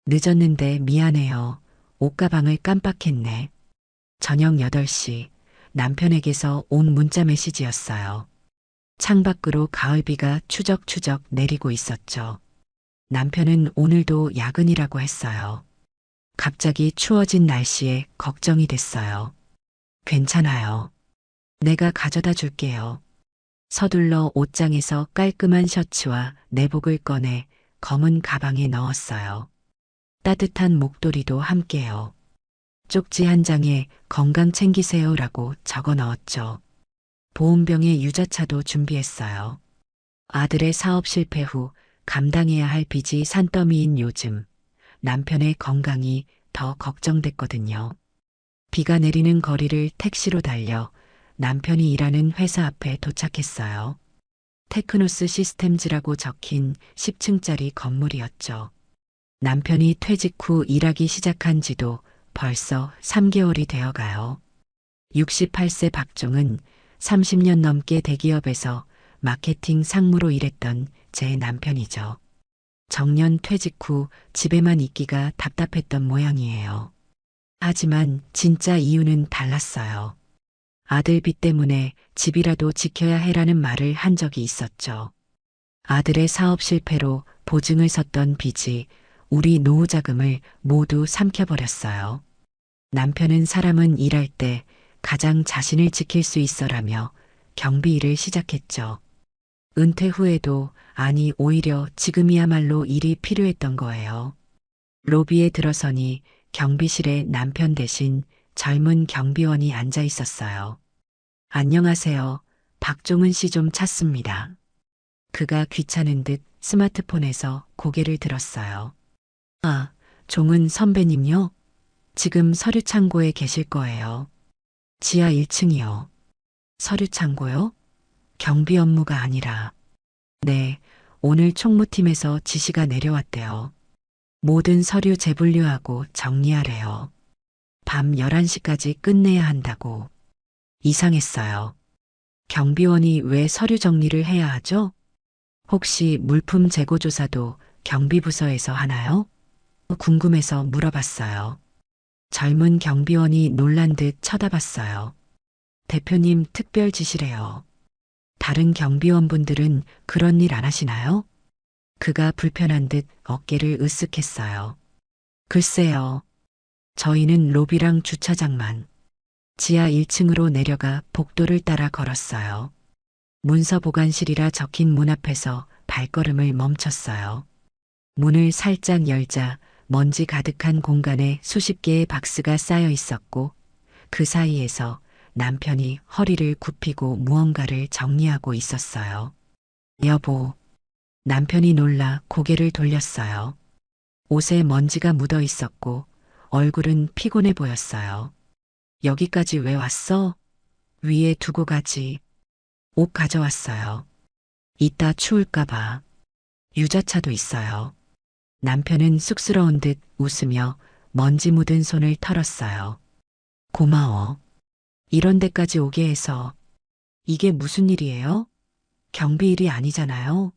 늦었는데 미안해요. 옷가방을 깜빡했네. 저녁 8시 남편에게서 온 문자 메시지였어요. 창밖으로 가을비가 추적추적 내리고 있었죠. 남편은 오늘도 야근이라고 했어요. 갑자기 추워진 날씨에 걱정이 됐어요. 괜찮아요. 내가 가져다 줄게요. 서둘러 옷장에서 깔끔한 셔츠와 내복을 꺼내 검은 가방에 넣었어요. 따뜻한 목도리도 함께요. 쪽지 한 장에 건강 챙기세요라고 적어 넣었죠. 보온병에 유자차도 준비했어요. 아들의 사업 실패 후 감당해야 할 빚이 산더미인 요즘 남편의 건강이 더 걱정됐거든요. 비가 내리는 거리를 택시로 달려 남편이 일하는 회사 앞에 도착했어요. 테크노스 시스템즈라고 적힌 10층짜리 건물이었죠. 남편이 퇴직 후 일하기 시작한 지도 벌써 3개월이 되어 가요. 68세 박종은 30년 넘게 대기업에서 마케팅 상무로 일했던 제 남편이죠. 정년 퇴직 후 집에만 있기가 답답했던 모양이에요. 하지만 진짜 이유는 달랐어요. 아들 빚 때문에 집이라도 지켜야 해라는 말을 한 적이 있었죠. 아들의 사업 실패로 보증을 섰던 빚이 우리 노후 자금을 모두 삼켜버렸어요. 남편은 사람은 일할 때 가장 자신을 지킬 수 있어라며 경비 일을 시작했죠. 은퇴 후에도 아니 오히려 지금이야말로 일이 필요했던 거예요. 로비에 들어서니 경비실에 남편 대신 젊은 경비원이 앉아 있었어요. 안녕하세요. 박종은 씨 좀 찾습니다. 그가 귀찮은 듯 스마트폰에서 고개를 들었어요. 아, 종은 선배님요? 지금 서류 창고에 계실 거예요. 지하 1층이요. 서류 창고요? 경비 업무가 아니라. 네, 오늘 총무팀에서 지시가 내려왔대요. 모든 서류 재분류하고 정리하래요. 밤 11시까지 끝내야 한다고. 이상했어요. 경비원이 왜 서류 정리를 해야 하죠? 혹시 물품 재고 조사도 경비부서에서 하나요? 궁금해서 물어봤어요. 젊은 경비원이 놀란 듯 쳐다봤어요. 대표님 특별 지시래요. 다른 경비원분들은 그런 일 안 하시나요? 그가 불편한 듯 어깨를 으쓱했어요. 글쎄요. 저희는 로비랑 주차장만. 지하 1층으로 내려가 복도를 따라 걸었어요. 문서 보관실이라 적힌 문 앞에서 발걸음을 멈췄어요. 문을 살짝 열자 먼지 가득한 공간에 수십 개의 박스가 쌓여 있었고 그 사이에서 남편이 허리를 굽히고 무언가를 정리하고 있었어요. 여보. 남편이 놀라 고개를 돌렸어요. 옷에 먼지가 묻어 있었고 얼굴은 피곤해 보였어요. 여기까지 왜 왔어? 위에 두고 가지. 옷 가져왔어요. 이따 추울까봐. 유자차도 있어요. 남편은 쑥스러운 듯 웃으며 먼지 묻은 손을 털었어요. 고마워. 이런 데까지 오게 해서. 이게 무슨 일이에요? 경비 일이 아니잖아요.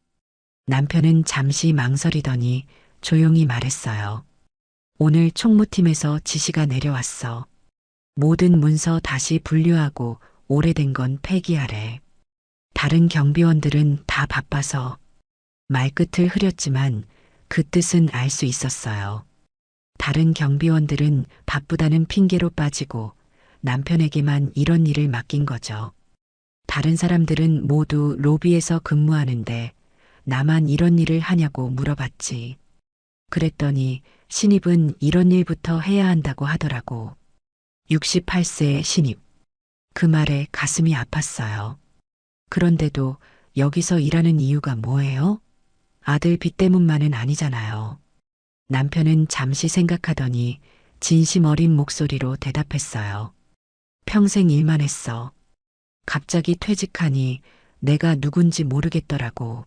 남편은 잠시 망설이더니 조용히 말했어요. 오늘 총무팀에서 지시가 내려왔어. 모든 문서 다시 분류하고 오래된 건 폐기하래. 다른 경비원들은 다 바빠서. 말끝을 흐렸지만 그 뜻은 알 수 있었어요. 다른 경비원들은 바쁘다는 핑계로 빠지고 남편에게만 이런 일을 맡긴 거죠. 다른 사람들은 모두 로비에서 근무하는데 나만 이런 일을 하냐고 물어봤지. 그랬더니 신입은 이런 일부터 해야 한다고 하더라고. 68세의 신입. 그 말에 가슴이 아팠어요. 그런데도 여기서 일하는 이유가 뭐예요? 아들 빚 때문만은 아니잖아요. 남편은 잠시 생각하더니 진심 어린 목소리로 대답했어요. 평생 일만 했어. 갑자기 퇴직하니 내가 누군지 모르겠더라고.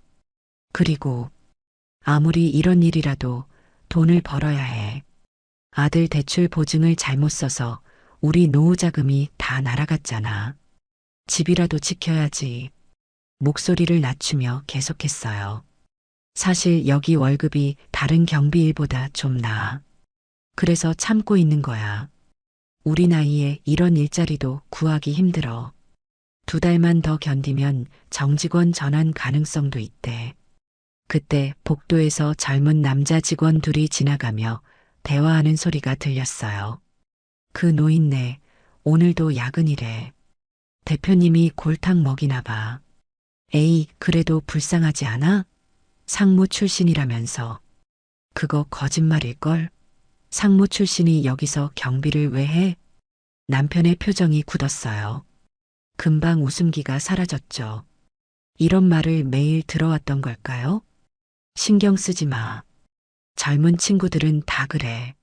그리고 아무리 이런 일이라도 돈을 벌어야 해. 아들 대출 보증을 잘못 써서 우리 노후 자금이 다 날아갔잖아. 집이라도 지켜야지. 목소리를 낮추며 계속했어요. 사실 여기 월급이 다른 경비일보다 좀 나아. 그래서 참고 있는 거야. 우리 나이에 이런 일자리도 구하기 힘들어. 2달만 더 견디면 정직원 전환 가능성도 있대. 그때 복도에서 젊은 남자 직원 둘이 지나가며 대화하는 소리가 들렸어요. 그 노인네, 오늘도 야근이래. 대표님이 골탕 먹이나 봐. 에이, 그래도 불쌍하지 않아? 상무 출신이라면서. 그거 거짓말일걸? 상무 출신이 여기서 경비를 왜 해? 남편의 표정이 굳었어요. 금방 웃음기가 사라졌죠. 이런 말을 매일 들어왔던 걸까요? 신경 쓰지 마. 젊은 친구들은 다 그래.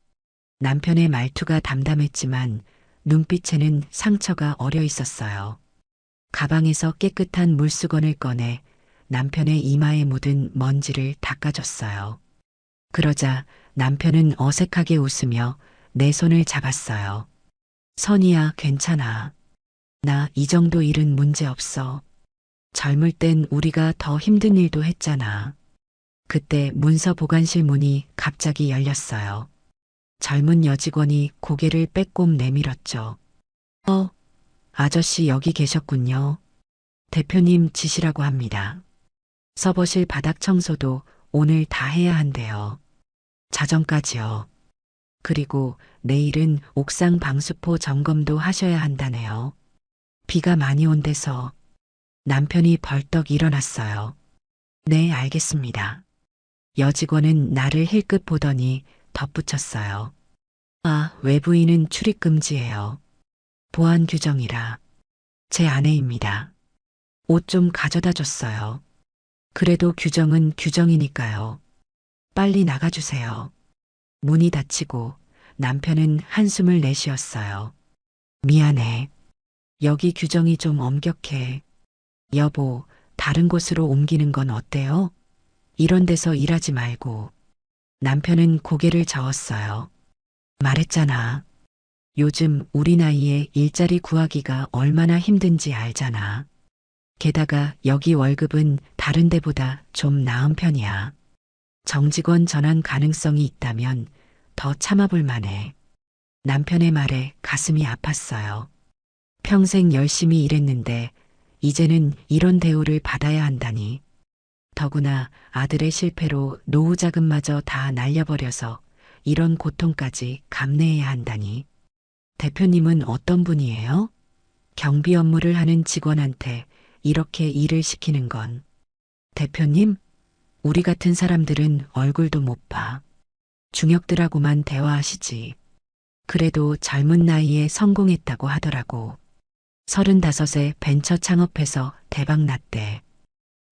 남편의 말투가 담담했지만 눈빛에는 상처가 어려 있었어요. 가방에서 깨끗한 물수건을 꺼내 남편의 이마에 묻은 먼지를 닦아줬어요. 그러자 남편은 어색하게 웃으며 내 손을 잡았어요. 선이야, 괜찮아. 나 이 정도 일은 문제 없어. 젊을 땐 우리가 더 힘든 일도 했잖아. 그때 문서 보관실 문이 갑자기 열렸어요. 젊은 여직원이 고개를 빼꼼 내밀었죠. 아저씨 여기 계셨군요. 대표님 지시라고 합니다. 서버실 바닥 청소도 오늘 다 해야 한대요. 자정까지요. 그리고 내일은 옥상 방수포 점검도 하셔야 한다네요. 비가 많이 온대서. 남편이 벌떡 일어났어요. 네, 알겠습니다. 여직원은 나를 힐끗 보더니 덧붙였어요. 아, 외부인은 출입 금지예요. 보안 규정이라. 제 아내입니다. 옷 좀 가져다 줬어요. 그래도 규정은 규정이니까요. 빨리 나가주세요. 문이 닫히고 남편은 한숨을 내쉬었어요. 미안해. 여기 규정이 좀 엄격해. 여보, 다른 곳으로 옮기는 건 어때요? 이런 데서 일하지 말고. 남편은 고개를 저었어요. 말했잖아. 요즘 우리 나이에 일자리 구하기가 얼마나 힘든지 알잖아. 게다가 여기 월급은 다른 데보다 좀 나은 편이야. 정직원 전환 가능성이 있다면 더 참아볼 만해. 남편의 말에 가슴이 아팠어요. 평생 열심히 일했는데 이제는 이런 대우를 받아야 한다니. 더구나 아들의 실패로 노후 자금마저 다 날려버려서 이런 고통까지 감내해야 한다니. 대표님은 어떤 분이에요? 경비 업무를 하는 직원한테 이렇게 일을 시키는 건. 대표님? 우리 같은 사람들은 얼굴도 못 봐. 중역들하고만 대화하시지. 그래도 젊은 나이에 성공했다고 하더라고. 35에 벤처 창업해서 대박 났대.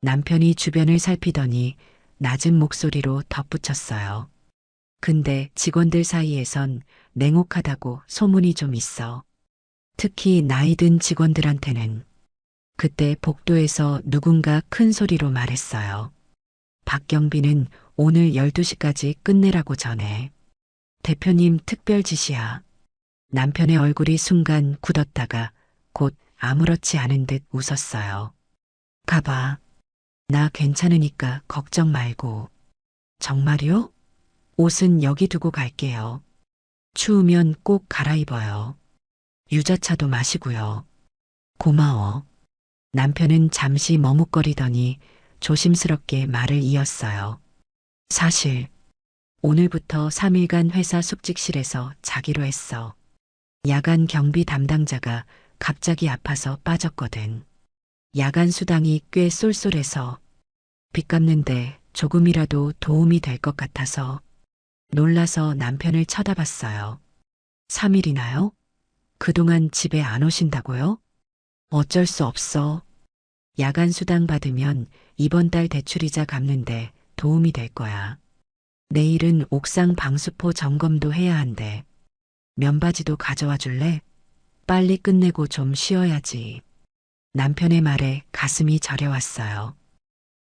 남편이 주변을 살피더니 낮은 목소리로 덧붙였어요. 근데 직원들 사이에선 냉혹하다고 소문이 좀 있어. 특히 나이 든 직원들한테는. 그때 복도에서 누군가 큰 소리로 말했어요. 박경비는 오늘 12시까지 끝내라고 전해. 대표님 특별 지시야. 남편의 얼굴이 순간 굳었다가 곧 아무렇지 않은 듯 웃었어요. 가봐. 나 괜찮으니까 걱정 말고. 정말요? 옷은 여기 두고 갈게요. 추우면 꼭 갈아입어요. 유자차도 마시고요. 고마워. 남편은 잠시 머뭇거리더니 조심스럽게 말을 이었어요. 사실 오늘부터 3일간 회사 숙직실에서 자기로 했어. 야간 경비 담당자가 갑자기 아파서 빠졌거든. 야간 수당이 꽤 쏠쏠해서 빚 갚는데 조금이라도 도움이 될 것 같아서 놀라서 남편을 쳐다봤어요. 3일이나요? 그동안 집에 안 오신다고요? 어쩔 수 없어. 야간 수당 받으면 이번 달 대출이자 갚는데 도움이 될 거야. 내일은 옥상 방수포 점검도 해야 한대. 면바지도 가져와 줄래? 빨리 끝내고 좀 쉬어야지. 남편의 말에 가슴이 저려왔어요.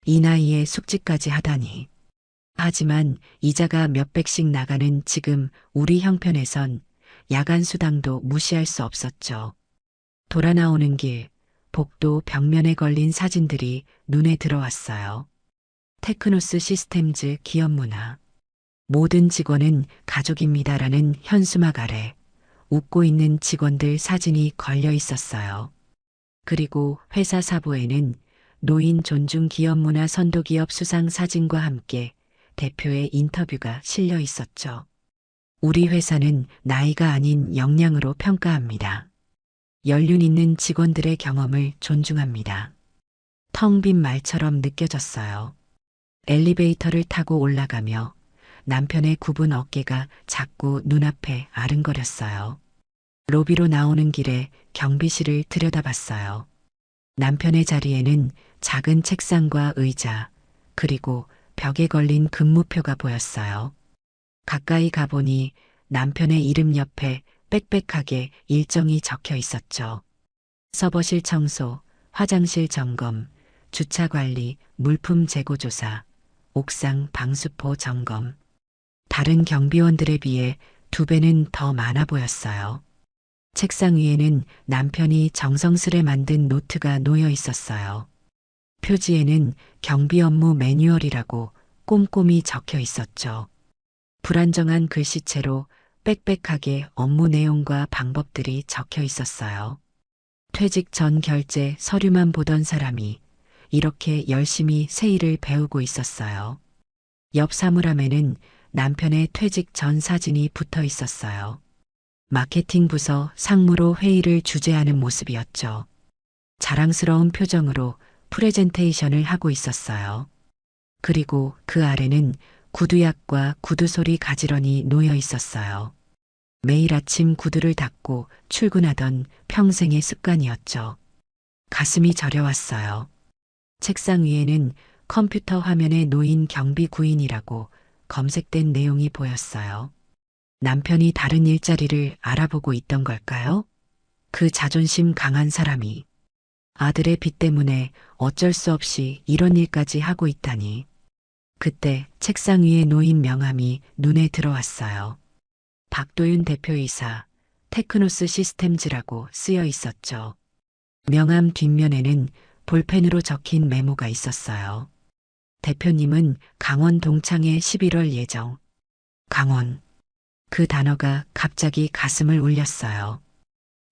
이 나이에 숙직까지 하다니. 하지만 이자가 몇백씩 나가는 지금 우리 형편에선 야간 수당도 무시할 수 없었죠. 돌아 나오는 길, 복도 벽면에 걸린 사진들이 눈에 들어왔어요. 테크노스 시스템즈 기업 문화. 모든 직원은 가족입니다라는 현수막 아래 웃고 있는 직원들 사진이 걸려 있었어요. 그리고 회사 사보에는 노인 존중 기업 문화 선도 기업 수상 사진과 함께 대표의 인터뷰가 실려 있었죠. 우리 회사는 나이가 아닌 역량으로 평가합니다. 연륜 있는 직원들의 경험을 존중합니다. 텅 빈 말처럼 느껴졌어요. 엘리베이터를 타고 올라가며 남편의 굽은 어깨가 자꾸 눈앞에 아른거렸어요. 로비로 나오는 길에 경비실을 들여다봤어요. 남편의 자리에는 작은 책상과 의자, 그리고 벽에 걸린 근무표가 보였어요. 가까이 가보니 남편의 이름 옆에 빽빽하게 일정이 적혀 있었죠. 서버실 청소, 화장실 점검, 주차 관리, 물품 재고 조사, 옥상 방수포 점검. 다른 경비원들에 비해 2배는 더 많아 보였어요. 책상 위에는 남편이 정성스레 만든 노트가 놓여 있었어요. 표지에는 경비 업무 매뉴얼이라고 꼼꼼히 적혀 있었죠. 불안정한 글씨체로 빽빽하게 업무 내용과 방법들이 적혀 있었어요. 퇴직 전 결제 서류만 보던 사람이 이렇게 열심히 세일을 배우고 있었어요. 옆 사물함에는 남편의 퇴직 전 사진이 붙어 있었어요. 마케팅 부서 상무로 회의를 주재하는 모습이었죠. 자랑스러운 표정으로 프레젠테이션을 하고 있었어요. 그리고 그 아래는 구두약과 구두소리 가지런히 놓여 있었어요. 매일 아침 구두를 닦고 출근하던 평생의 습관이었죠. 가슴이 저려왔어요. 책상 위에는 컴퓨터 화면에 놓인 경비 구인이라고 검색된 내용이 보였어요. 남편이 다른 일자리를 알아보고 있던 걸까요? 그 자존심 강한 사람이 아들의 빚 때문에 어쩔 수 없이 이런 일까지 하고 있다니. 그때 책상 위에 놓인 명함이 눈에 들어왔어요. 박도윤 대표이사, 테크노스 시스템즈라고 쓰여 있었죠. 명함 뒷면에는 볼펜으로 적힌 메모가 있었어요. 대표님은 강원 동창회 11월 예정. 강원. 그 단어가 갑자기 가슴을 울렸어요.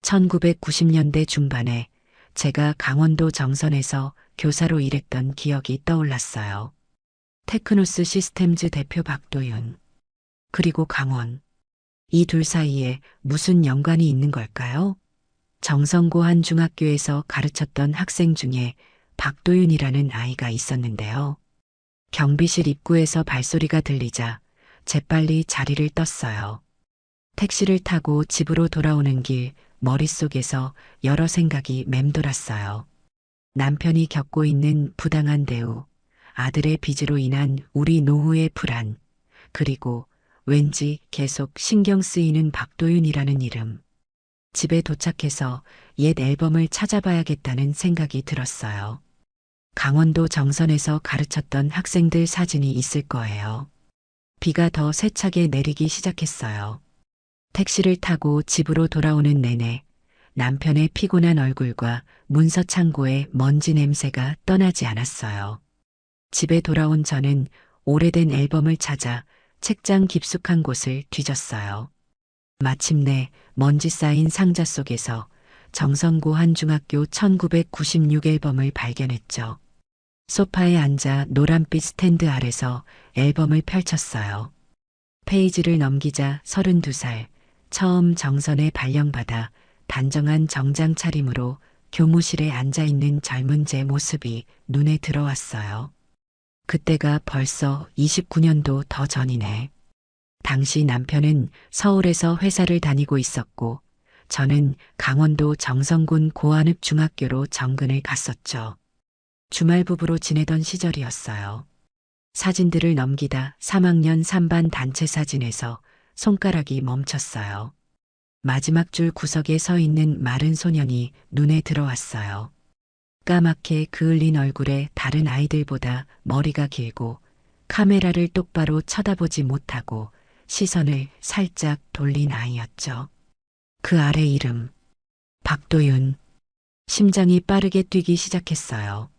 1990년대 중반에 제가 강원도 정선에서 교사로 일했던 기억이 떠올랐어요. 테크노스 시스템즈 대표 박도윤. 그리고 강원. 이 둘 사이에 무슨 연관이 있는 걸까요? 정성고 한 중학교에서 가르쳤던 학생 중에 박도윤이라는 아이가 있었는데요. 경비실 입구에서 발소리가 들리자 재빨리 자리를 떴어요. 택시를 타고 집으로 돌아오는 길 머릿속에서 여러 생각이 맴돌았어요. 남편이 겪고 있는 부당한 대우, 아들의 빚으로 인한 우리 노후의 불안, 그리고 왠지 계속 신경 쓰이는 박도윤이라는 이름. 집에 도착해서 옛 앨범을 찾아봐야겠다는 생각이 들었어요. 강원도 정선에서 가르쳤던 학생들 사진이 있을 거예요. 비가 더 세차게 내리기 시작했어요. 택시를 타고 집으로 돌아오는 내내 남편의 피곤한 얼굴과 문서 창고의 먼지 냄새가 떠나지 않았어요. 집에 돌아온 저는 오래된 앨범을 찾아 책장 깊숙한 곳을 뒤졌어요. 마침내 먼지 쌓인 상자 속에서 정성고 한중학교 1996 앨범을 발견했죠. 소파에 앉아 노란빛 스탠드 아래서 앨범을 펼쳤어요. 페이지를 넘기자 32살, 처음 정선에 발령받아 단정한 정장 차림으로 교무실에 앉아있는 젊은 제 모습이 눈에 들어왔어요. 그때가 벌써 29년도 더 전이네. 당시 남편은 서울에서 회사를 다니고 있었고 저는 강원도 정선군 고한읍 중학교로 정근을 갔었죠. 주말 부부로 지내던 시절이었어요. 사진들을 넘기다 3학년 3반 단체 사진에서 손가락이 멈췄어요. 마지막 줄 구석에 서 있는 마른 소년이 눈에 들어왔어요. 까맣게 그을린 얼굴에 다른 아이들보다 머리가 길고 카메라를 똑바로 쳐다보지 못하고 시선을 살짝 돌린 아이였죠. 그 아래 이름 박도윤. 심장이 빠르게 뛰기 시작했어요.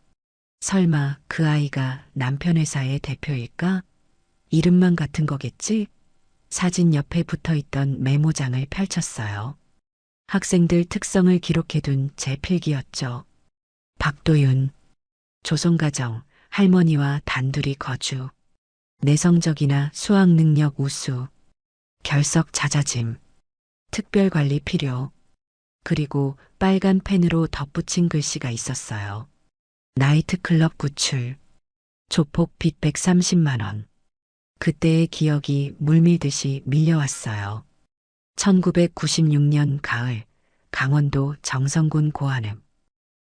설마 그 아이가 남편 회사의 대표일까? 이름만 같은 거겠지? 사진 옆에 붙어 있던 메모장을 펼쳤어요. 학생들 특성을 기록해둔 제 필기였죠. 박도윤, 조선가정, 할머니와 단둘이 거주, 내성적이나 수학 능력 우수, 결석 잦아짐, 특별관리 필요, 그리고 빨간 펜으로 덧붙인 글씨가 있었어요. 나이트클럽 구출, 조폭 빚 130만 원. 그때의 기억이 물밀듯이 밀려왔어요. 1996년 가을, 강원도 정선군 고안읍.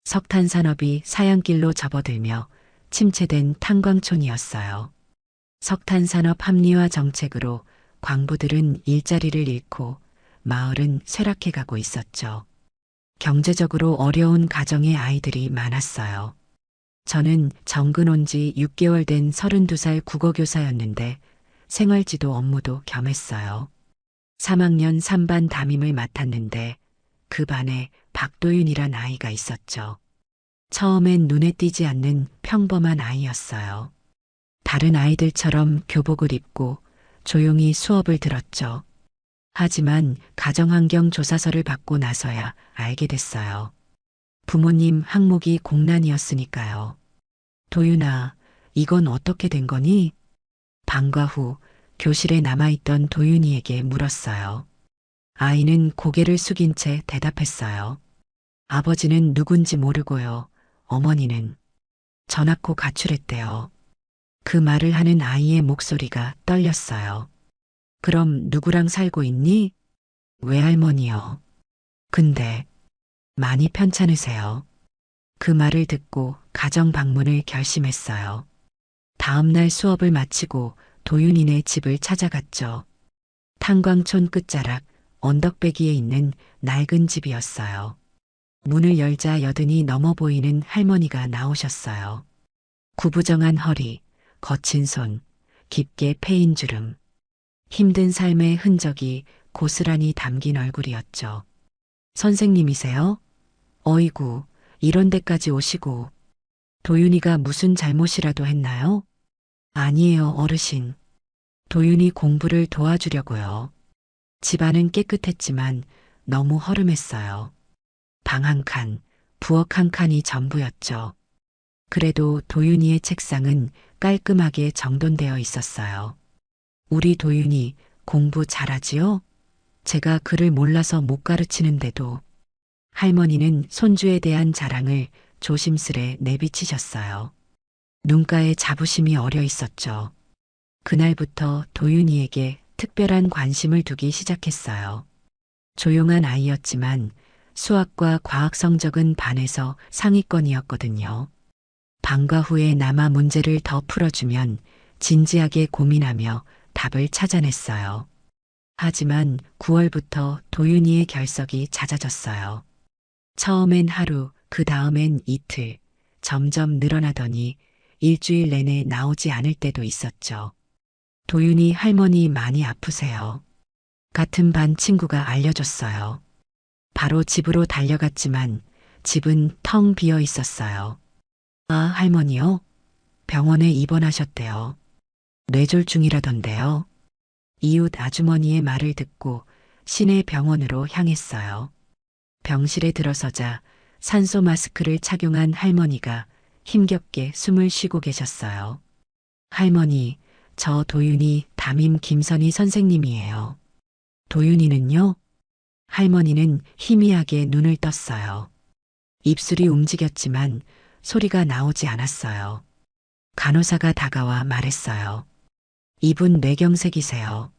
석탄 산업이 사양길로 접어들며 침체된 탄광촌이었어요. 석탄 산업 합리화 정책으로 광부들은 일자리를 잃고 마을은 쇠락해 가고 있었죠. 경제적으로 어려운 가정의 아이들이 많았어요. 저는 정근 온 지 6개월 된 32살 국어교사였는데 생활지도 업무도 겸했어요. 3학년 3반 담임을 맡았는데 그 반에 박도윤이란 아이가 있었죠. 처음엔 눈에 띄지 않는 평범한 아이였어요. 다른 아이들처럼 교복을 입고 조용히 수업을 들었죠. 하지만 가정환경 조사서를 받고 나서야 알게 됐어요. 부모님 항목이 공란이었으니까요. 도윤아, 이건 어떻게 된 거니? 방과 후 교실에 남아있던 도윤이에게 물었어요. 아이는 고개를 숙인 채 대답했어요. 아버지는 누군지 모르고요. 어머니는 전학고 가출했대요. 그 말을 하는 아이의 목소리가 떨렸어요. 그럼 누구랑 살고 있니? 외할머니요. 근데 많이 편찮으세요. 그 말을 듣고 가정 방문을 결심했어요. 다음 날 수업을 마치고 도윤이네 집을 찾아갔죠. 탄광촌 끝자락 언덕배기에 있는 낡은 집이었어요. 문을 열자 여든이 넘어 보이는 할머니가 나오셨어요. 구부정한 허리, 거친 손, 깊게 패인 주름. 힘든 삶의 흔적이 고스란히 담긴 얼굴이었죠. 선생님이세요? 어이구, 이런 데까지 오시고. 도윤이가 무슨 잘못이라도 했나요? 아니에요, 어르신. 도윤이 공부를 도와주려고요. 집안은 깨끗했지만 너무 허름했어요. 방 한 칸, 부엌 한 칸이 전부였죠. 그래도 도윤이의 책상은 깔끔하게 정돈되어 있었어요. 우리 도윤이 공부 잘하지요? 제가 글을 몰라서 못 가르치는데도 할머니는 손주에 대한 자랑을 조심스레 내비치셨어요. 눈가에 자부심이 어려 있었죠. 그날부터 도윤이에게 특별한 관심을 두기 시작했어요. 조용한 아이였지만 수학과 과학 성적은 반에서 상위권이었거든요. 방과 후에 남아 문제를 더 풀어주면 진지하게 고민하며 답을 찾아냈어요. 하지만 9월부터 도윤이의 결석이 잦아졌어요. 처음엔 하루, 그 다음엔 이틀, 점점 늘어나더니 일주일 내내 나오지 않을 때도 있었죠. 도윤이 할머니 많이 아프세요. 같은 반 친구가 알려줬어요. 바로 집으로 달려갔지만 집은 텅 비어 있었어요. 아, 할머니요? 병원에 입원하셨대요. 뇌졸중이라던데요. 이웃 아주머니의 말을 듣고 시내 병원으로 향했어요. 병실에 들어서자 산소 마스크를 착용한 할머니가 힘겹게 숨을 쉬고 계셨어요. 할머니, 저 도윤이 담임 김선희 선생님이에요. 도윤이는요? 할머니는 희미하게 눈을 떴어요. 입술이 움직였지만 소리가 나오지 않았어요. 간호사가 다가와 말했어요. 이분 뇌경색이세요.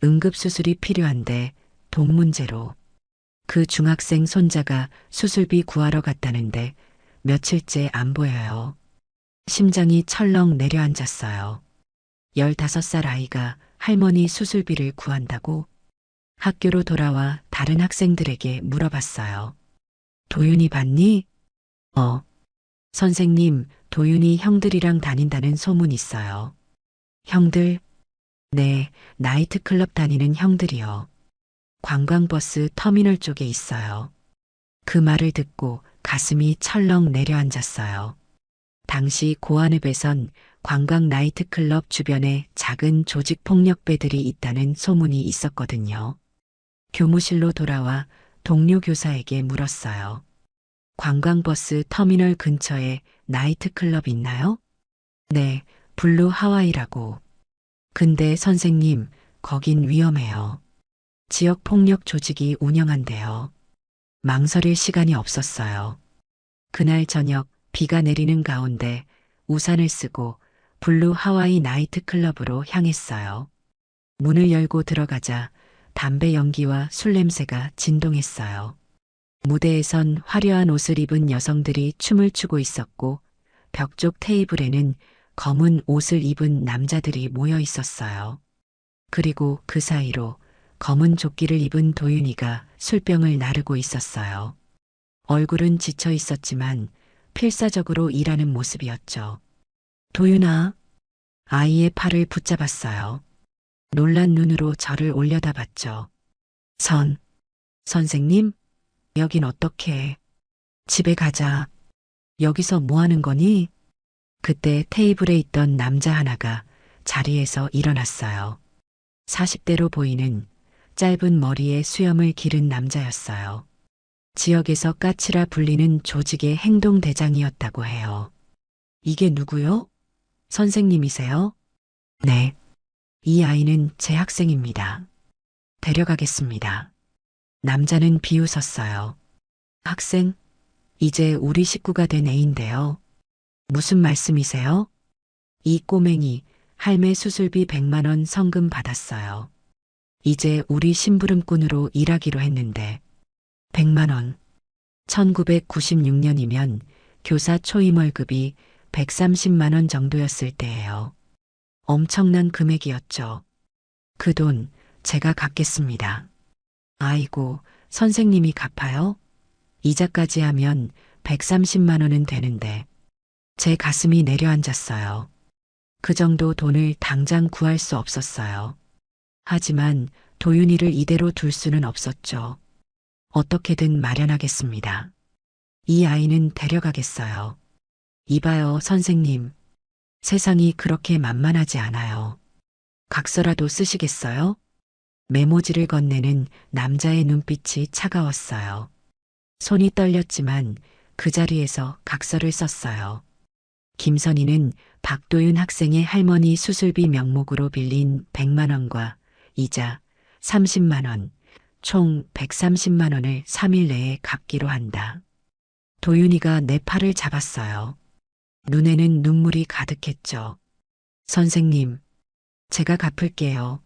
응급수술이 필요한데 돈 문제로. 그 중학생 손자가 수술비 구하러 갔다는데 며칠째 안 보여요. 심장이 철렁 내려앉았어요. 15살 아이가 할머니 수술비를 구한다고? 학교로 돌아와 다른 학생들에게 물어봤어요. 도윤이 봤니? 선생님, 도윤이 형들이랑 다닌다는 소문 있어요. 형들? 네, 나이트클럽 다니는 형들이요. 관광버스 터미널 쪽에 있어요. 그 말을 듣고 가슴이 철렁 내려앉았어요. 당시 고안읍에선 관광 나이트클럽 주변에 작은 조직 폭력배들이 있다는 소문이 있었거든요. 교무실로 돌아와 동료 교사에게 물었어요. 관광버스 터미널 근처에 나이트클럽 있나요? 네, 블루 하와이라고. 근데 선생님, 거긴 위험해요. 지역 폭력 조직이 운영한대요. 망설일 시간이 없었어요. 그날 저녁 비가 내리는 가운데 우산을 쓰고 블루 하와이 나이트클럽으로 향했어요. 문을 열고 들어가자 담배 연기와 술 냄새가 진동했어요. 무대에선 화려한 옷을 입은 여성들이 춤을 추고 있었고 벽쪽 테이블에는 검은 옷을 입은 남자들이 모여 있었어요. 그리고 그 사이로 검은 조끼를 입은 도윤이가 술병을 나르고 있었어요. 얼굴은 지쳐 있었지만 필사적으로 일하는 모습이었죠. 도윤아, 아이의 팔을 붙잡았어요. 놀란 눈으로 저를 올려다봤죠. 선생님, 여긴 어떻게? 집에 가자. 여기서 뭐 하는 거니? 그때 테이블에 있던 남자 하나가 자리에서 일어났어요. 40대로 보이는 짧은 머리에 수염을 기른 남자였어요. 지역에서 까치라 불리는 조직의 행동대장이었다고 해요. 이게 누구요? 선생님이세요? 네. 이 아이는 제 학생입니다. 데려가겠습니다. 남자는 비웃었어요. 학생? 이제 우리 식구가 된 애인데요. 무슨 말씀이세요? 이 꼬맹이 할매 수술비 100만 원 성금 받았어요. 이제 우리 심부름꾼으로 일하기로 했는데 100만 원. 1996년이면 교사 초임 월급이 130만 원 정도였을 때예요. 엄청난 금액이었죠. 그 돈 제가 갚겠습니다. 아이고, 선생님이 갚아요? 이자까지 하면 130만 원은 되는데 제 가슴이 내려앉았어요. 그 정도 돈을 당장 구할 수 없었어요. 하지만 도윤이를 이대로 둘 수는 없었죠. 어떻게든 마련하겠습니다. 이 아이는 데려가겠어요. 이봐요, 선생님. 세상이 그렇게 만만하지 않아요. 각서라도 쓰시겠어요? 메모지를 건네는 남자의 눈빛이 차가웠어요. 손이 떨렸지만 그 자리에서 각서를 썼어요. 김선희는 박도윤 학생의 할머니 수술비 명목으로 빌린 100만 원과 이자 30만 원, 총 130만 원을 3일 내에 갚기로 한다. 도윤이가 내 팔을 잡았어요. 눈에는 눈물이 가득했죠. 선생님, 제가 갚을게요.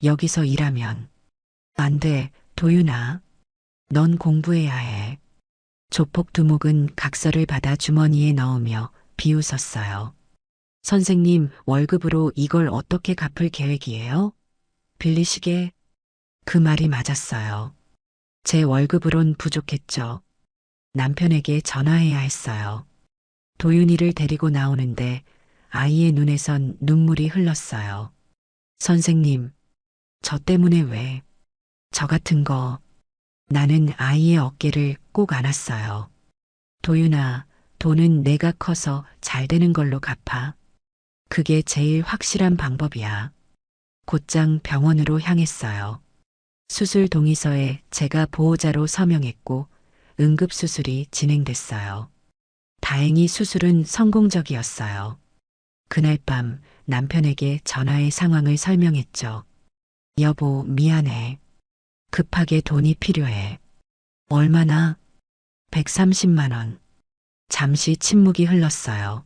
여기서 일하면. 안 돼, 도윤아. 넌 공부해야 해. 조폭 두목은 각서를 받아 주머니에 넣으며 비웃었어요. 선생님, 월급으로 이걸 어떻게 갚을 계획이에요? 빌리시게? 그 말이 맞았어요. 제 월급으론 부족했죠. 남편에게 전화해야 했어요. 도윤이를 데리고 나오는데 아이의 눈에선 눈물이 흘렀어요. 선생님, 저 때문에 왜? 저 같은 거. 나는 아이의 어깨를 꼭 안았어요. 도윤아, 돈은 내가 커서 잘 되는 걸로 갚아. 그게 제일 확실한 방법이야. 곧장 병원으로 향했어요. 수술 동의서에 제가 보호자로 서명했고 응급수술이 진행됐어요. 다행히 수술은 성공적이었어요. 그날 밤 남편에게 전화해 상황을 설명했죠. 여보, 미안해. 급하게 돈이 필요해. 얼마나? 130만 원. 잠시 침묵이 흘렀어요.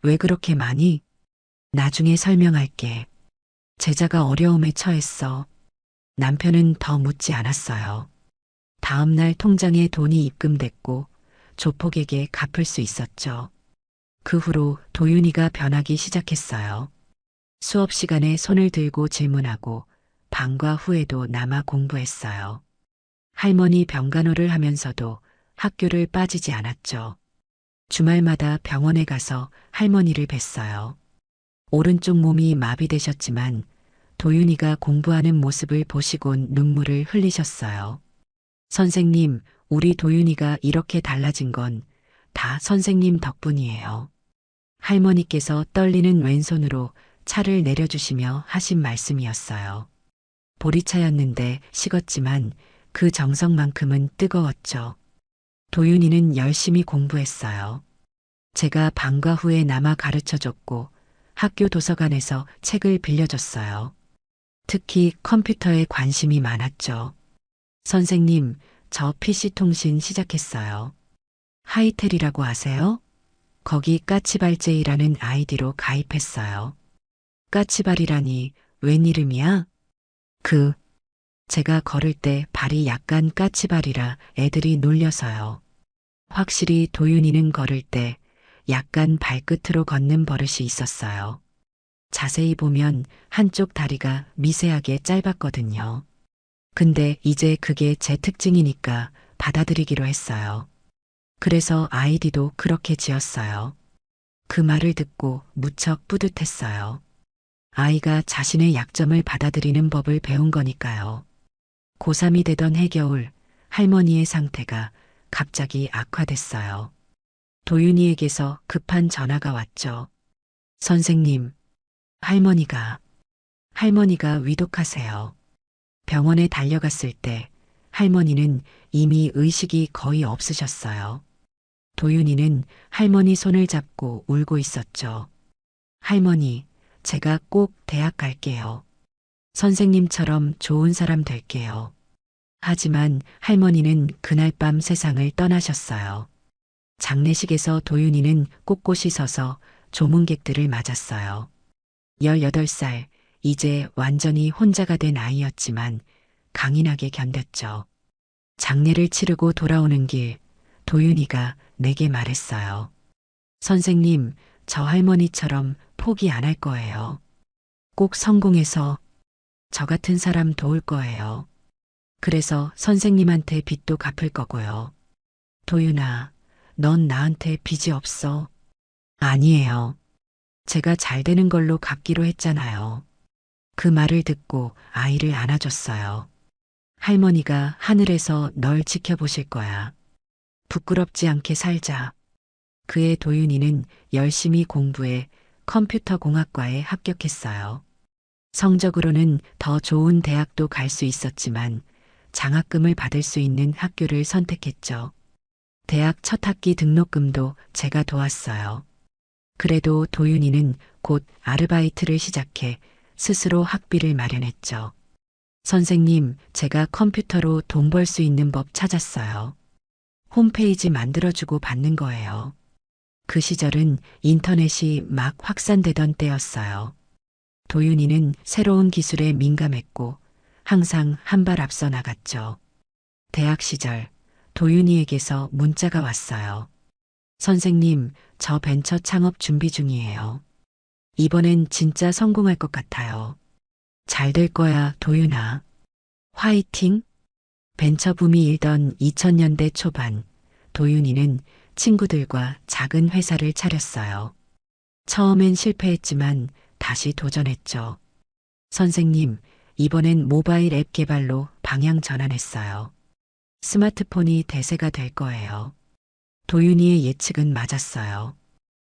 왜 그렇게 많이? 나중에 설명할게. 제자가 어려움에 처했어. 남편은 더 묻지 않았어요. 다음 날 통장에 돈이 입금됐고 조폭에게 갚을 수 있었죠. 그 후로 도윤이가 변하기 시작했어요. 수업 시간에 손을 들고 질문하고 방과 후에도 남아 공부했어요. 할머니 병간호를 하면서도 학교를 빠지지 않았죠. 주말마다 병원에 가서 할머니를 뵀어요. 오른쪽 몸이 마비되셨지만 도윤이가 공부하는 모습을 보시곤 눈물을 흘리셨어요. 선생님, 우리 도윤이가 이렇게 달라진 건 다 선생님 덕분이에요. 할머니께서 떨리는 왼손으로 차를 내려주시며 하신 말씀이었어요. 보리차였는데 식었지만 그 정성만큼은 뜨거웠죠. 도윤이는 열심히 공부했어요. 제가 방과 후에 남아 가르쳐줬고 학교 도서관에서 책을 빌려줬어요. 특히 컴퓨터에 관심이 많았죠. 선생님, 저 PC 통신 시작했어요. 하이텔이라고 아세요? 거기 까치발제이라는 아이디로 가입했어요. 까치발이라니 웬 이름이야? 그, 제가 걸을 때 발이 약간 까치발이라 애들이 놀려서요. 확실히 도윤이는 걸을 때 약간 발끝으로 걷는 버릇이 있었어요. 자세히 보면 한쪽 다리가 미세하게 짧았거든요. 근데 이제 그게 제 특징이니까 받아들이기로 했어요. 그래서 아이디도 그렇게 지었어요. 그 말을 듣고 무척 뿌듯했어요. 아이가 자신의 약점을 받아들이는 법을 배운 거니까요. 고3이 되던 해겨울, 할머니의 상태가 갑자기 악화됐어요. 도윤이에게서 급한 전화가 왔죠. 선생님, 할머니가 위독하세요. 병원에 달려갔을 때 할머니는 이미 의식이 거의 없으셨어요. 도윤이는 할머니 손을 잡고 울고 있었죠. 할머니, 제가 꼭 대학 갈게요. 선생님처럼 좋은 사람 될게요. 하지만 할머니는 그날 밤 세상을 떠나셨어요. 장례식에서 도윤이는 꼿꼿이 서서 조문객들을 맞았어요. 18살, 이제 완전히 혼자가 된 아이였지만 강인하게 견뎠죠. 장례를 치르고 돌아오는 길, 도윤이가 내게 말했어요. 선생님, 저 할머니처럼 포기 안 할 거예요. 꼭 성공해서 저 같은 사람 도울 거예요. 그래서 선생님한테 빚도 갚을 거고요. 도윤아, 넌 나한테 빚이 없어. 아니에요. 제가 잘 되는 걸로 갚기로 했잖아요. 그 말을 듣고 아이를 안아줬어요. 할머니가 하늘에서 널 지켜보실 거야. 부끄럽지 않게 살자. 그의 도윤이는 열심히 공부해 컴퓨터 공학과에 합격했어요. 성적으로는 더 좋은 대학도 갈 수 있었지만 장학금을 받을 수 있는 학교를 선택했죠. 대학 첫 학기 등록금도 제가 도왔어요. 그래도 도윤이는 곧 아르바이트를 시작해 스스로 학비를 마련했죠. 선생님, 제가 컴퓨터로 돈 벌 수 있는 법 찾았어요. 홈페이지 만들어주고 받는 거예요. 그 시절은 인터넷이 막 확산되던 때였어요. 도윤이는 새로운 기술에 민감했고 항상 한 발 앞서 나갔죠. 대학 시절 도윤이에게서 문자가 왔어요. 선생님, 저 벤처 창업 준비 중이에요. 이번엔 진짜 성공할 것 같아요. 잘 될 거야, 도윤아. 화이팅! 벤처 붐이 일던 2000년대 초반, 도윤이는 친구들과 작은 회사를 차렸어요. 처음엔 실패했지만 다시 도전했죠. 선생님, 이번엔 모바일 앱 개발로 방향 전환했어요. 스마트폰이 대세가 될 거예요. 도윤이의 예측은 맞았어요.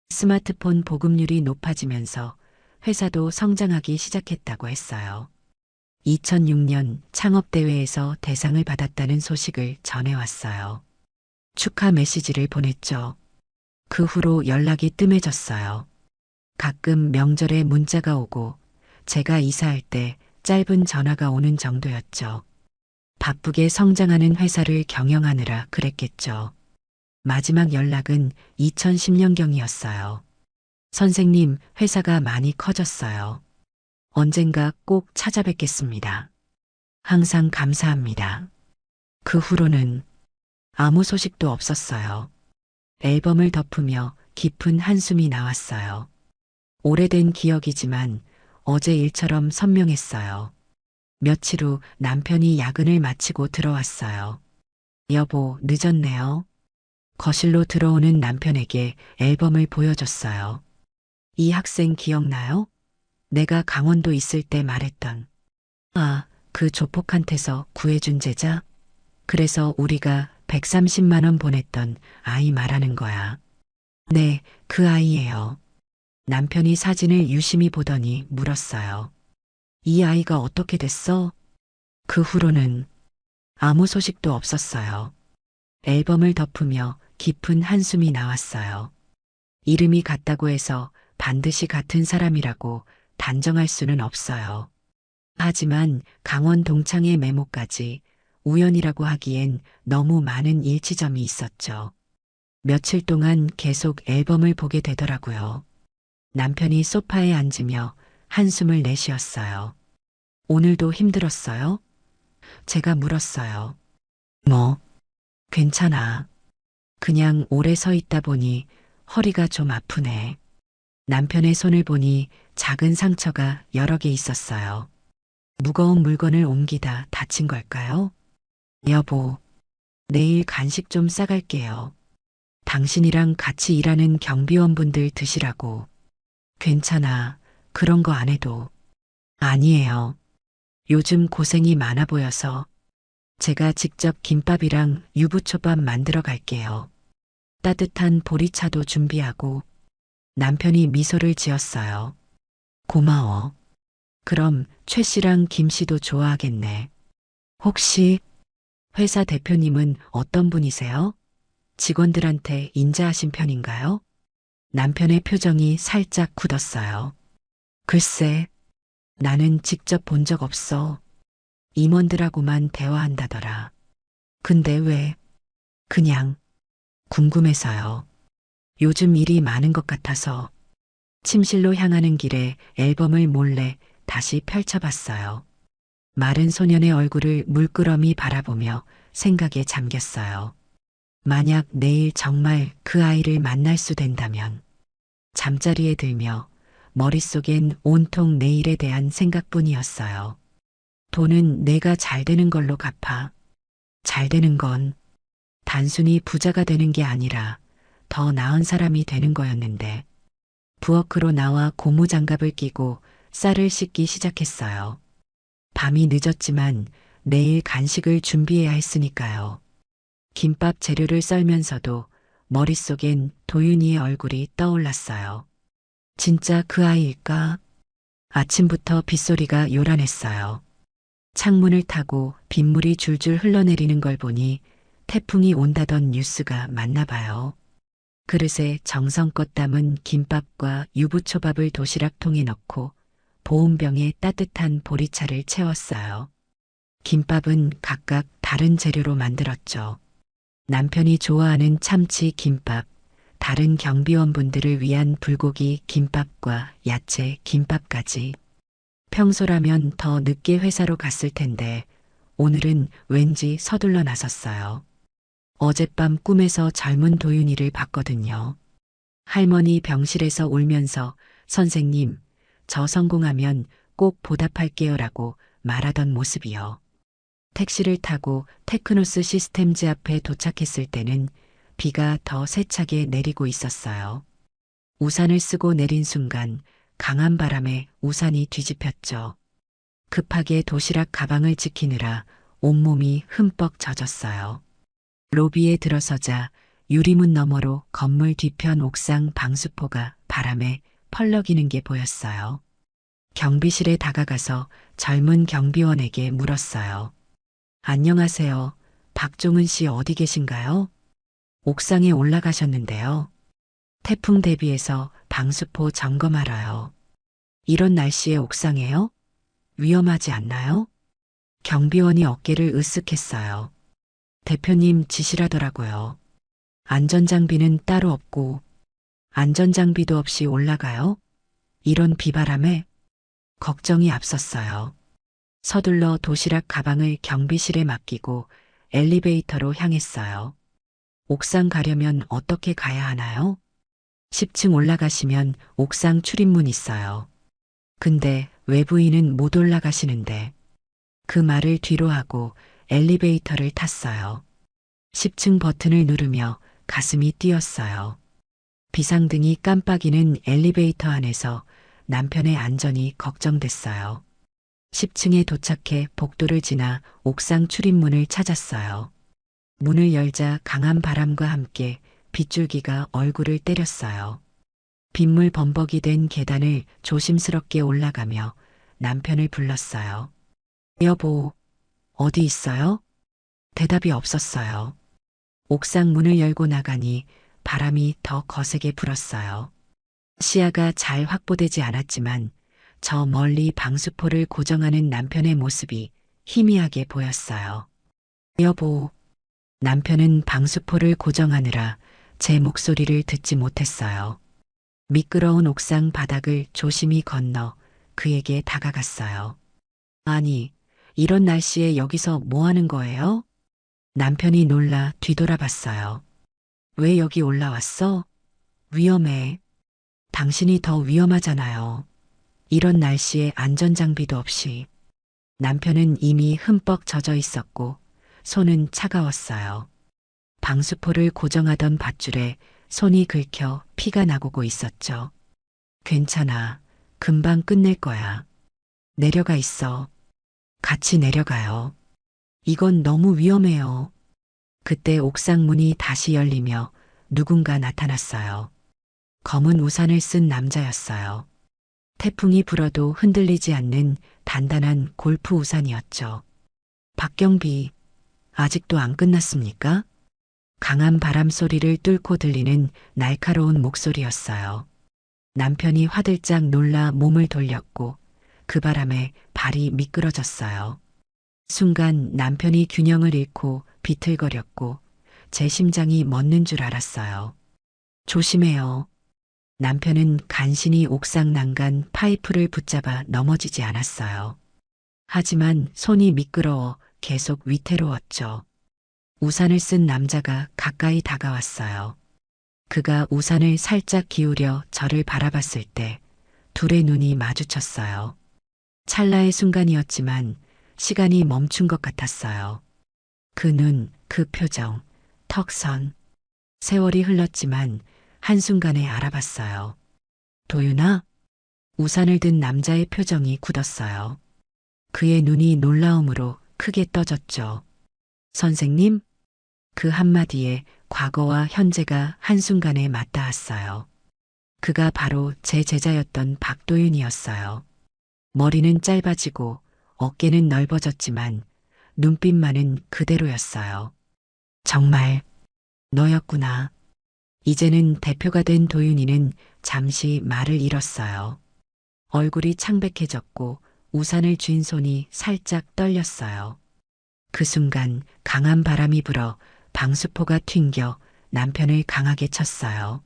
스마트폰 보급률이 높아지면서 회사도 성장하기 시작했다고 했어요. 2006년 창업대회에서 대상을 받았다는 소식을 전해왔어요. 축하 메시지를 보냈죠. 그 후로 연락이 뜸해졌어요. 가끔 명절에 문자가 오고 제가 이사할 때 짧은 전화가 오는 정도였죠. 바쁘게 성장하는 회사를 경영하느라 그랬겠죠. 마지막 연락은 2010년경이었어요. 선생님, 회사가 많이 커졌어요. 언젠가 꼭 찾아뵙겠습니다. 항상 감사합니다. 그 후로는 아무 소식도 없었어요. 앨범을 덮으며 깊은 한숨이 나왔어요. 오래된 기억이지만 어제 일처럼 선명했어요. 며칠 후 남편이 야근을 마치고 들어왔어요. 여보, 늦었네요. 거실로 들어오는 남편에게 앨범을 보여줬어요. 이 학생 기억나요? 내가 강원도 있을 때 말했던. 아, 그 조폭한테서 구해준 제자? 그래서 우리가 130만 원 보냈던 아이 말하는 거야. 네, 그 아이예요. 남편이 사진을 유심히 보더니 물었어요. 이 아이가 어떻게 됐어? 그 후로는 아무 소식도 없었어요. 앨범을 덮으며 깊은 한숨이 나왔어요. 이름이 같다고 해서 반드시 같은 사람이라고 단정할 수는 없어요. 하지만 강원 동창의 메모까지 우연이라고 하기엔 너무 많은 일치점이 있었죠. 며칠 동안 계속 앨범을 보게 되더라고요. 남편이 소파에 앉으며 한숨을 내쉬었어요. 오늘도 힘들었어요? 제가 물었어요. 뭐, 괜찮아. 그냥 오래 서 있다 보니 허리가 좀 아프네. 남편의 손을 보니 작은 상처가 여러 개 있었어요. 무거운 물건을 옮기다 다친 걸까요? 여보, 내일 간식 좀 싸갈게요. 당신이랑 같이 일하는 경비원분들 드시라고. 괜찮아. 그런 거 안 해도. 아니에요. 요즘 고생이 많아 보여서 제가 직접 김밥이랑 유부초밥 만들어 갈게요. 따뜻한 보리차도 준비하고. 남편이 미소를 지었어요. 고마워. 그럼 최 씨랑 김 씨도 좋아하겠네. 혹시 회사 대표님은 어떤 분이세요? 직원들한테 인자하신 편인가요? 남편의 표정이 살짝 굳었어요. 글쎄, 나는 직접 본 적 없어. 임원들하고만 대화한다더라. 근데 왜? 그냥 궁금해서요. 요즘 일이 많은 것 같아서 침실로 향하는 길에 앨범을 몰래 다시 펼쳐봤어요. 마른 소년의 얼굴을 물끄러미 바라보며 생각에 잠겼어요. 만약 내일 정말 그 아이를 만날 수 된다면 잠자리에 들며 머릿속엔 온통 내일에 대한 생각뿐이었어요. 돈은 내가 잘 되는 걸로 갚아. 잘 되는 건 단순히 부자가 되는 게 아니라 더 나은 사람이 되는 거였는데 부엌으로 나와 고무장갑을 끼고 쌀을 씻기 시작했어요. 밤이 늦었지만 내일 간식을 준비해야 했으니까요. 김밥 재료를 썰면서도 머릿속엔 도윤이의 얼굴이 떠올랐어요. 진짜 그 아이일까? 아침부터 빗소리가 요란했어요. 창문을 타고 빗물이 줄줄 흘러내리는 걸 보니 태풍이 온다던 뉴스가 맞나 봐요. 그릇에 정성껏 담은 김밥과 유부초밥을 도시락통에 넣고 보온병에 따뜻한 보리차를 채웠어요. 김밥은 각각 다른 재료로 만들었죠. 남편이 좋아하는 참치 김밥, 다른 경비원분들을 위한 불고기 김밥과 야채 김밥까지. 평소라면 더 늦게 회사로 갔을 텐데 오늘은 왠지 서둘러 나섰어요. 어젯밤 꿈에서 젊은 도윤이를 봤거든요. 할머니 병실에서 울면서 선생님, 저 성공하면 꼭 보답할게요라고 말하던 모습이요. 택시를 타고 테크노스 시스템즈 앞에 도착했을 때는 비가 더 세차게 내리고 있었어요. 우산을 쓰고 내린 순간 강한 바람에 우산이 뒤집혔죠. 급하게 도시락 가방을 지키느라 온몸이 흠뻑 젖었어요. 로비에 들어서자 유리문 너머로 건물 뒤편 옥상 방수포가 바람에 펄럭이는 게 보였어요. 경비실에 다가가서 젊은 경비원에게 물었어요. 안녕하세요. 박종은 씨 어디 계신가요? 옥상에 올라가셨는데요. 태풍 대비해서 방수포 점검하러요. 이런 날씨에 옥상에요? 위험하지 않나요? 경비원이 어깨를 으쓱했어요. 대표님 지시라더라고요. 안전장비는 따로 없고 안전장비도 없이 올라가요? 이런 비바람에 걱정이 앞섰어요. 서둘러 도시락 가방을 경비실에 맡기고 엘리베이터로 향했어요. 옥상 가려면 어떻게 가야 하나요? 10층 올라가시면 옥상 출입문 있어요. 근데 외부인은 못 올라가시는데 그 말을 뒤로 하고 엘리베이터를 탔어요. 10층 버튼을 누르며 가슴이 뛰었어요. 비상등이 깜빡이는 엘리베이터 안에서 남편의 안전이 걱정됐어요. 10층에 도착해 복도를 지나 옥상 출입문을 찾았어요. 문을 열자 강한 바람과 함께 빗줄기가 얼굴을 때렸어요. 빗물 범벅이 된 계단을 조심스럽게 올라가며 남편을 불렀어요. 여보, 어디 있어요? 대답이 없었어요. 옥상 문을 열고 나가니 바람이 더 거세게 불었어요. 시야가 잘 확보되지 않았지만 저 멀리 방수포를 고정하는 남편의 모습이 희미하게 보였어요. 여보, 남편은 방수포를 고정하느라 제 목소리를 듣지 못했어요. 미끄러운 옥상 바닥을 조심히 건너 그에게 다가갔어요. 아니, 이런 날씨에 여기서 뭐 하는 거예요? 남편이 놀라 뒤돌아봤어요. 왜 여기 올라왔어? 위험해. 당신이 더 위험하잖아요. 이런 날씨에 안전장비도 없이. 남편은 이미 흠뻑 젖어 있었고 손은 차가웠어요. 방수포를 고정하던 밧줄에 손이 긁혀 피가 나고고 있었죠. 괜찮아. 금방 끝낼 거야. 내려가 있어. 같이 내려가요. 이건 너무 위험해요. 그때 옥상 문이 다시 열리며 누군가 나타났어요. 검은 우산을 쓴 남자였어요. 태풍이 불어도 흔들리지 않는 단단한 골프 우산이었죠. 박경비, 아직도 안 끝났습니까? 강한 바람 소리를 뚫고 들리는 날카로운 목소리였어요. 남편이 화들짝 놀라 몸을 돌렸고 그 바람에 발이 미끄러졌어요. 순간 남편이 균형을 잃고 비틀거렸고 제 심장이 멎는 줄 알았어요. 조심해요. 남편은 간신히 옥상 난간 파이프를 붙잡아 넘어지지 않았어요. 하지만 손이 미끄러워 계속 위태로웠죠. 우산을 쓴 남자가 가까이 다가왔어요. 그가 우산을 살짝 기울여 저를 바라봤을 때 둘의 눈이 마주쳤어요. 찰나의 순간이었지만 시간이 멈춘 것 같았어요. 그 눈, 그 표정, 턱선. 세월이 흘렀지만 한순간에 알아봤어요. 도윤아? 우산을 든 남자의 표정이 굳었어요. 그의 눈이 놀라움으로 크게 떠졌죠. 선생님? 그 한마디에 과거와 현재가 한순간에 맞닿았어요. 그가 바로 제 제자였던 박도윤이었어요. 머리는 짧아지고 어깨는 넓어졌지만 눈빛만은 그대로였어요. 정말 너였구나. 이제는 대표가 된 도윤이는 잠시 말을 잃었어요. 얼굴이 창백해졌고 우산을 쥔 손이 살짝 떨렸어요. 그 순간 강한 바람이 불어 방수포가 튕겨 남편을 강하게 쳤어요.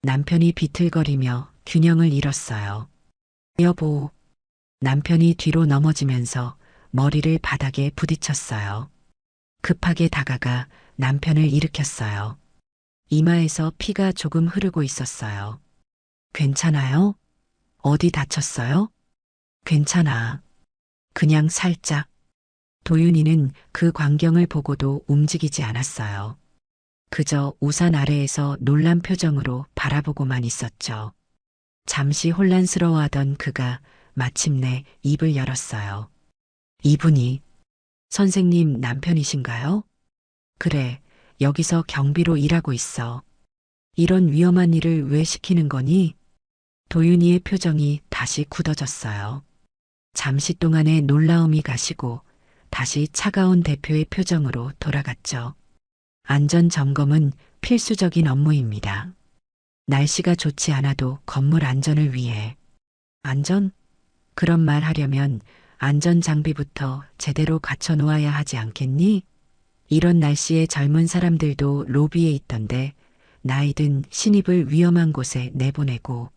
남편이 비틀거리며 균형을 잃었어요. 여보, 남편이 뒤로 넘어지면서 머리를 바닥에 부딪혔어요. 급하게 다가가 남편을 일으켰어요. 이마에서 피가 조금 흐르고 있었어요. 괜찮아요? 어디 다쳤어요? 괜찮아. 그냥 살짝. 도윤이는 그 광경을 보고도 움직이지 않았어요. 그저 우산 아래에서 놀란 표정으로 바라보고만 있었죠. 잠시 혼란스러워하던 그가 마침내 입을 열었어요. 이분이 선생님 남편이신가요? 그래, 여기서 경비로 일하고 있어. 이런 위험한 일을 왜 시키는 거니? 도윤이의 표정이 다시 굳어졌어요. 잠시 동안의 놀라움이 가시고 다시 차가운 대표의 표정으로 돌아갔죠. 안전 점검은 필수적인 업무입니다. 날씨가 좋지 않아도 건물 안전을 위해. 안전? 그런 말 하려면 안전 장비부터 제대로 갖춰 놓아야 하지 않겠니? 이런 날씨에 젊은 사람들도 로비에 있던데 나이든 신입을 위험한 곳에 내보내고.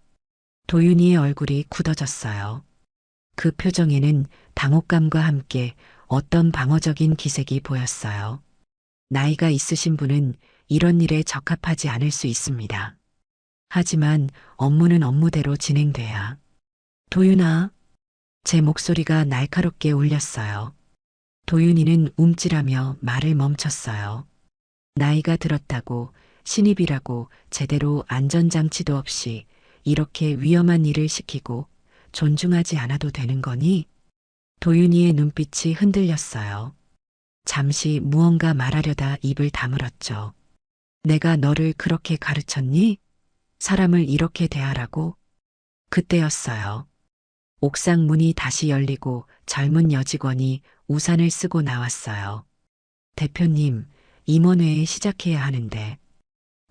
도윤이의 얼굴이 굳어졌어요. 그 표정에는 당혹감과 함께 어떤 방어적인 기색이 보였어요. 나이가 있으신 분은 이런 일에 적합하지 않을 수 있습니다. 하지만 업무는 업무대로 진행돼야. 도윤아, 제 목소리가 날카롭게 울렸어요. 도윤이는 움찔하며 말을 멈췄어요. 나이가 들었다고 신입이라고 제대로 안전장치도 없이 이렇게 위험한 일을 시키고 존중하지 않아도 되는 거니? 도윤이의 눈빛이 흔들렸어요. 잠시 무언가 말하려다 입을 다물었죠. 내가 너를 그렇게 가르쳤니? 사람을 이렇게 대하라고? 그때였어요. 옥상 문이 다시 열리고 젊은 여직원이 우산을 쓰고 나왔어요. 대표님, 임원회에 시작해야 하는데.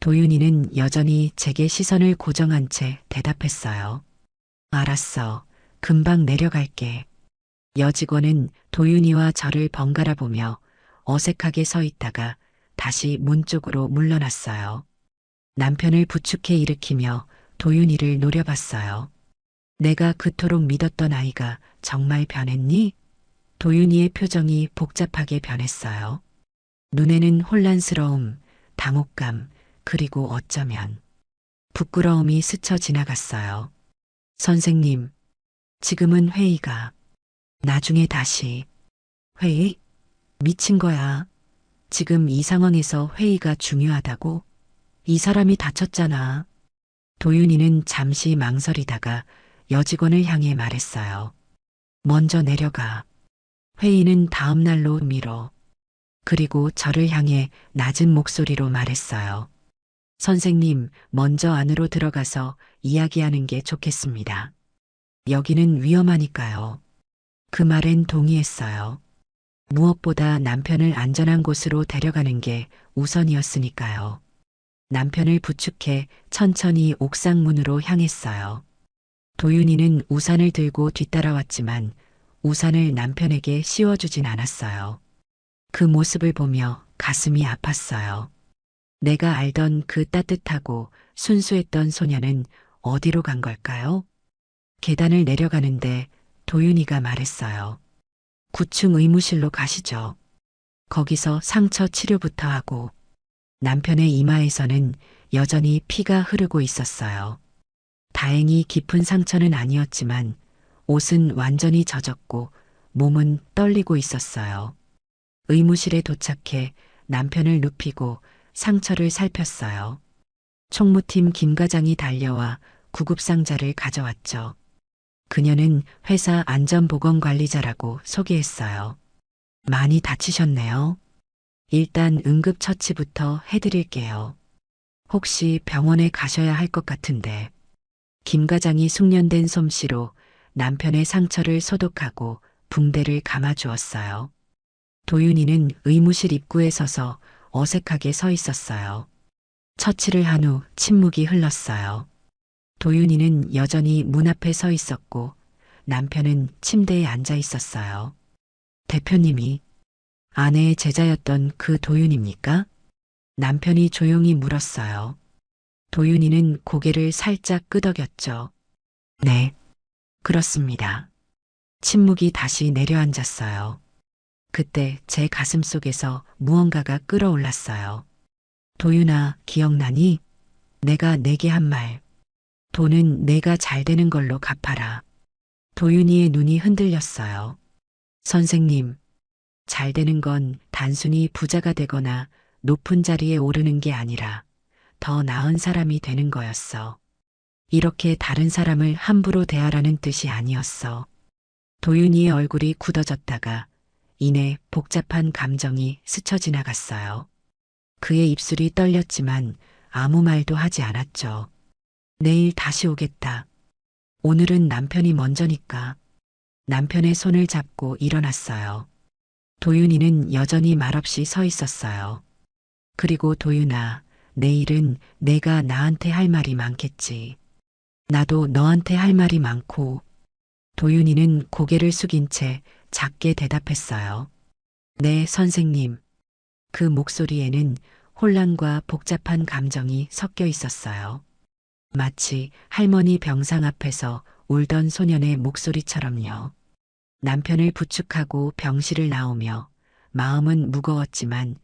도윤이는 여전히 제게 시선을 고정한 채 대답했어요. 알았어. 금방 내려갈게. 여직원은 도윤이와 저를 번갈아 보며 어색하게 서 있다가 다시 문 쪽으로 물러났어요. 남편을 부축해 일으키며 도윤이를 노려봤어요. 내가 그토록 믿었던 아이가 정말 변했니? 도윤이의 표정이 복잡하게 변했어요. 눈에는 혼란스러움, 당혹감, 그리고 어쩌면 부끄러움이 스쳐 지나갔어요. 선생님, 지금은 회의가, 나중에 다시. 회의? 미친 거야. 지금 이 상황에서 회의가 중요하다고? 이 사람이 다쳤잖아. 도윤이는 잠시 망설이다가 여직원을 향해 말했어요. 먼저 내려가. 회의는 다음 날로 미뤄. 그리고 저를 향해 낮은 목소리로 말했어요. 선생님, 먼저 안으로 들어가서 이야기하는 게 좋겠습니다. 여기는 위험하니까요. 그 말엔 동의했어요. 무엇보다 남편을 안전한 곳으로 데려가는 게 우선이었으니까요. 남편을 부축해 천천히 옥상 문으로 향했어요. 도윤이는 우산을 들고 뒤따라왔지만 우산을 남편에게 씌워주진 않았어요. 그 모습을 보며 가슴이 아팠어요. 내가 알던 그 따뜻하고 순수했던 소녀는 어디로 간 걸까요? 계단을 내려가는데 도윤이가 말했어요. 9층 의무실로 가시죠. 거기서 상처 치료부터 하고. 남편의 이마에서는 여전히 피가 흐르고 있었어요. 다행히 깊은 상처는 아니었지만 옷은 완전히 젖었고 몸은 떨리고 있었어요. 의무실에 도착해 남편을 눕히고 상처를 살폈어요. 총무팀 김 과장이 달려와 구급상자를 가져왔죠. 그녀는 회사 안전보건관리자라고 소개했어요. 많이 다치셨네요. 일단 응급처치부터 해드릴게요. 혹시 병원에 가셔야 할 것 같은데. 김 과장이 숙련된 솜씨로 남편의 상처를 소독하고 붕대를 감아주었어요. 도윤이는 의무실 입구에 서서 어색하게 서 있었어요. 처치를 한 후 침묵이 흘렀어요. 도윤이는 여전히 문 앞에 서 있었고 남편은 침대에 앉아 있었어요. 대표님이 아내의 제자였던 그 도윤입니까? 남편이 조용히 물었어요. 도윤이는 고개를 살짝 끄덕였죠. 네, 그렇습니다. 침묵이 다시 내려앉았어요. 그때 제 가슴 속에서 무언가가 끌어올랐어요. 도윤아, 기억나니? 내가 내게 한 말. 돈은 내가 잘 되는 걸로 갚아라. 도윤이의 눈이 흔들렸어요. 선생님, 잘 되는 건 단순히 부자가 되거나 높은 자리에 오르는 게 아니라 더 나은 사람이 되는 거였어. 이렇게 다른 사람을 함부로 대하라는 뜻이 아니었어. 도윤이의 얼굴이 굳어졌다가 이내 복잡한 감정이 스쳐 지나갔어요. 그의 입술이 떨렸지만 아무 말도 하지 않았죠. 내일 다시 오겠다. 오늘은 남편이 먼저니까. 남편의 손을 잡고 일어났어요. 도윤이는 여전히 말없이 서 있었어요. 그리고 도윤아, 내일은 내가 나한테 할 말이 많겠지. 나도 너한테 할 말이 많고. 도윤이는 고개를 숙인 채 작게 대답했어요. 네, 선생님. 그 목소리에는 혼란과 복잡한 감정이 섞여 있었어요. 마치 할머니 병상 앞에서 울던 소년의 목소리처럼요. 남편을 부축하고 병실을 나오며 마음은 무거웠지만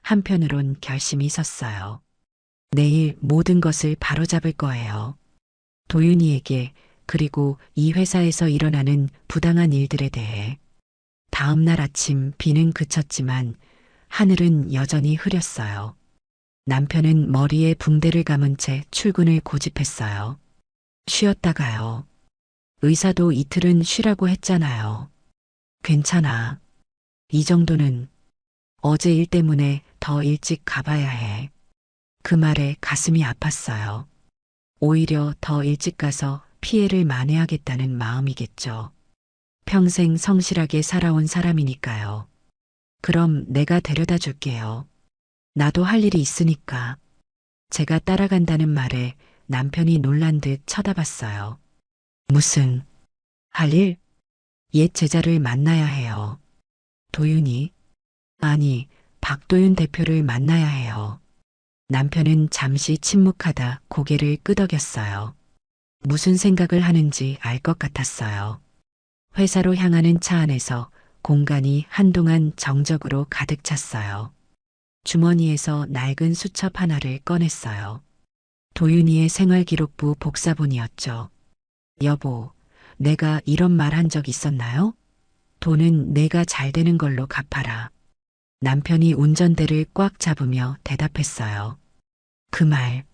한편으론 결심이 섰어요. 내일 모든 것을 바로잡을 거예요. 도윤이에게 그리고 이 회사에서 일어나는 부당한 일들에 대해. 다음 날 아침 비는 그쳤지만 하늘은 여전히 흐렸어요. 남편은 머리에 붕대를 감은 채 출근을 고집했어요. 쉬었다가요. 의사도 이틀은 쉬라고 했잖아요. 괜찮아. 이 정도는 어제 일 때문에 더 일찍 가봐야 해. 그 말에 가슴이 아팠어요. 오히려 더 일찍 가서 피해를 만회하겠다는 마음이겠죠. 평생 성실하게 살아온 사람이니까요. 그럼 내가 데려다 줄게요. 나도 할 일이 있으니까. 제가 따라간다는 말에 남편이 놀란 듯 쳐다봤어요. 무슨, 할 일? 옛 제자를 만나야 해요. 도윤이? 아니, 박도윤 대표를 만나야 해요. 남편은 잠시 침묵하다 고개를 끄덕였어요. 무슨 생각을 하는지 알 것 같았어요. 회사로 향하는 차 안에서 공간이 한동안 정적으로 가득 찼어요. 주머니에서 낡은 수첩 하나를 꺼냈어요. 도윤이의 생활기록부 복사본이었죠. 여보, 내가 이런 말 한 적 있었나요? 돈은 내가 잘 되는 걸로 갚아라. 남편이 운전대를 꽉 잡으며 대답했어요. 그 말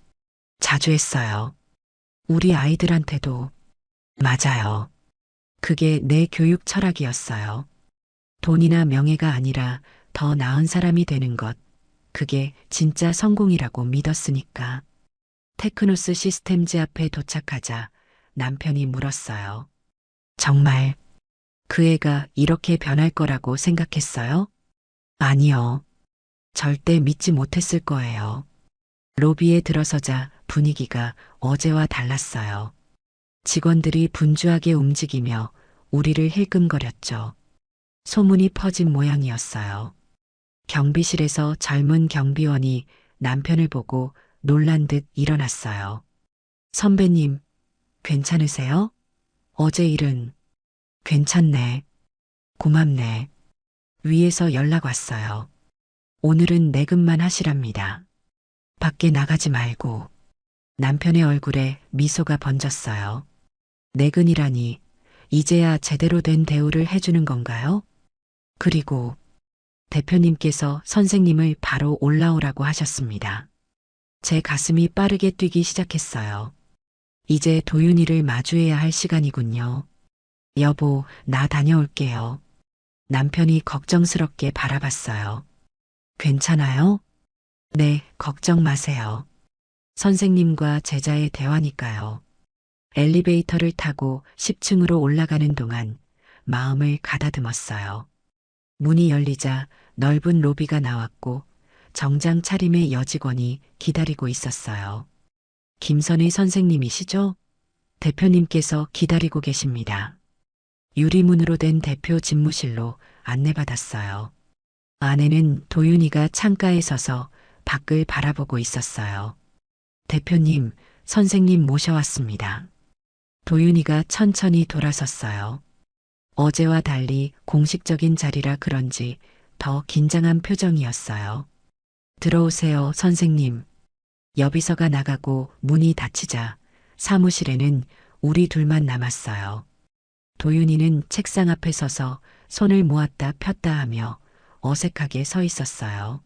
자주 했어요. 우리 아이들한테도. 맞아요. 그게 내 교육 철학이었어요. 돈이나 명예가 아니라 더 나은 사람이 되는 것. 그게 진짜 성공이라고 믿었으니까. 테크노스 시스템즈 앞에 도착하자 남편이 물었어요. 정말 그 애가 이렇게 변할 거라고 생각했어요? 아니요. 절대 믿지 못했을 거예요. 로비에 들어서자 분위기가 어제와 달랐어요. 직원들이 분주하게 움직이며 우리를 힐끔거렸죠. 소문이 퍼진 모양이었어요. 경비실에서 젊은 경비원이 남편을 보고 놀란 듯 일어났어요. 선배님, 괜찮으세요? 어제 일은 괜찮네. 고맙네. 위에서 연락 왔어요. 오늘은 내근만 하시랍니다. 밖에 나가지 말고. 남편의 얼굴에 미소가 번졌어요. 내근이라니 이제야 제대로 된 대우를 해주는 건가요? 그리고 대표님께서 선생님을 바로 올라오라고 하셨습니다. 제 가슴이 빠르게 뛰기 시작했어요. 이제 도윤이를 마주해야 할 시간이군요. 여보, 나 다녀올게요. 남편이 걱정스럽게 바라봤어요. 괜찮아요? 네, 걱정 마세요. 선생님과 제자의 대화니까요. 엘리베이터를 타고 10층으로 올라가는 동안 마음을 가다듬었어요. 문이 열리자 넓은 로비가 나왔고 정장 차림의 여직원이 기다리고 있었어요. 김선희 선생님이시죠? 대표님께서 기다리고 계십니다. 유리문으로 된 대표 집무실로 안내받았어요. 안에는 도윤이가 창가에 서서 밖을 바라보고 있었어요. 대표님, 선생님 모셔왔습니다. 도윤이가 천천히 돌아섰어요. 어제와 달리 공식적인 자리라 그런지 더 긴장한 표정이었어요. 들어오세요, 선생님. 여비서가 나가고 문이 닫히자 사무실에는 우리 둘만 남았어요. 도윤이는 책상 앞에 서서 손을 모았다 폈다 하며 어색하게 서 있었어요.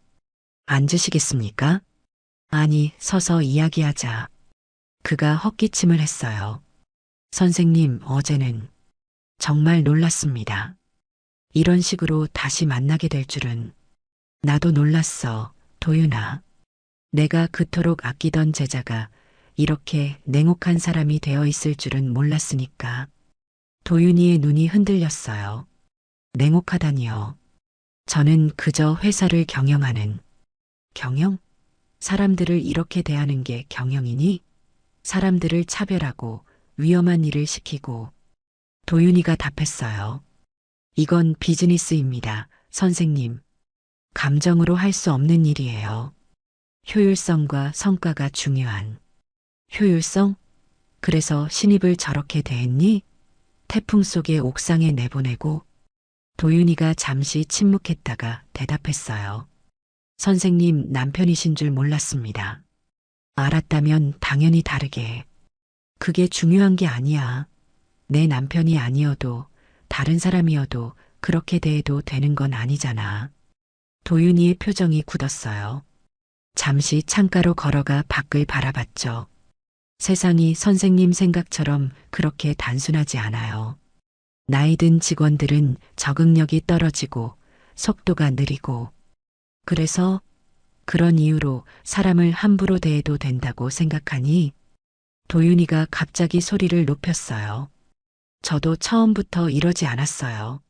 앉으시겠습니까? 아니, 서서 이야기하자. 그가 헛기침을 했어요. 선생님, 어제는 정말 놀랐습니다. 이런 식으로 다시 만나게 될 줄은. 나도 놀랐어, 도윤아. 내가 그토록 아끼던 제자가 이렇게 냉혹한 사람이 되어 있을 줄은 몰랐으니까. 도윤이의 눈이 흔들렸어요. 냉혹하다니요. 저는 그저 회사를 경영하는. 경영? 사람들을 이렇게 대하는 게 경영이니? 사람들을 차별하고 위험한 일을 시키고. 도윤이가 답했어요. 이건 비즈니스입니다, 선생님. 감정으로 할 수 없는 일이에요. 효율성과 성과가 중요한. 효율성? 그래서 신입을 저렇게 대했니? 태풍 속에 옥상에 내보내고. 도윤이가 잠시 침묵했다가 대답했어요. 선생님 남편이신 줄 몰랐습니다. 알았다면 당연히 다르게. 그게 중요한 게 아니야. 내 남편이 아니어도 다른 사람이어도 그렇게 대해도 되는 건 아니잖아. 도윤이의 표정이 굳었어요. 잠시 창가로 걸어가 밖을 바라봤죠. 세상이 선생님 생각처럼 그렇게 단순하지 않아요. 나이 든 직원들은 적응력이 떨어지고 속도가 느리고. 그래서 그런 이유로 사람을 함부로 대해도 된다고 생각하니? 도윤이가 갑자기 소리를 높였어요. 저도 처음부터 이러지 않았어요.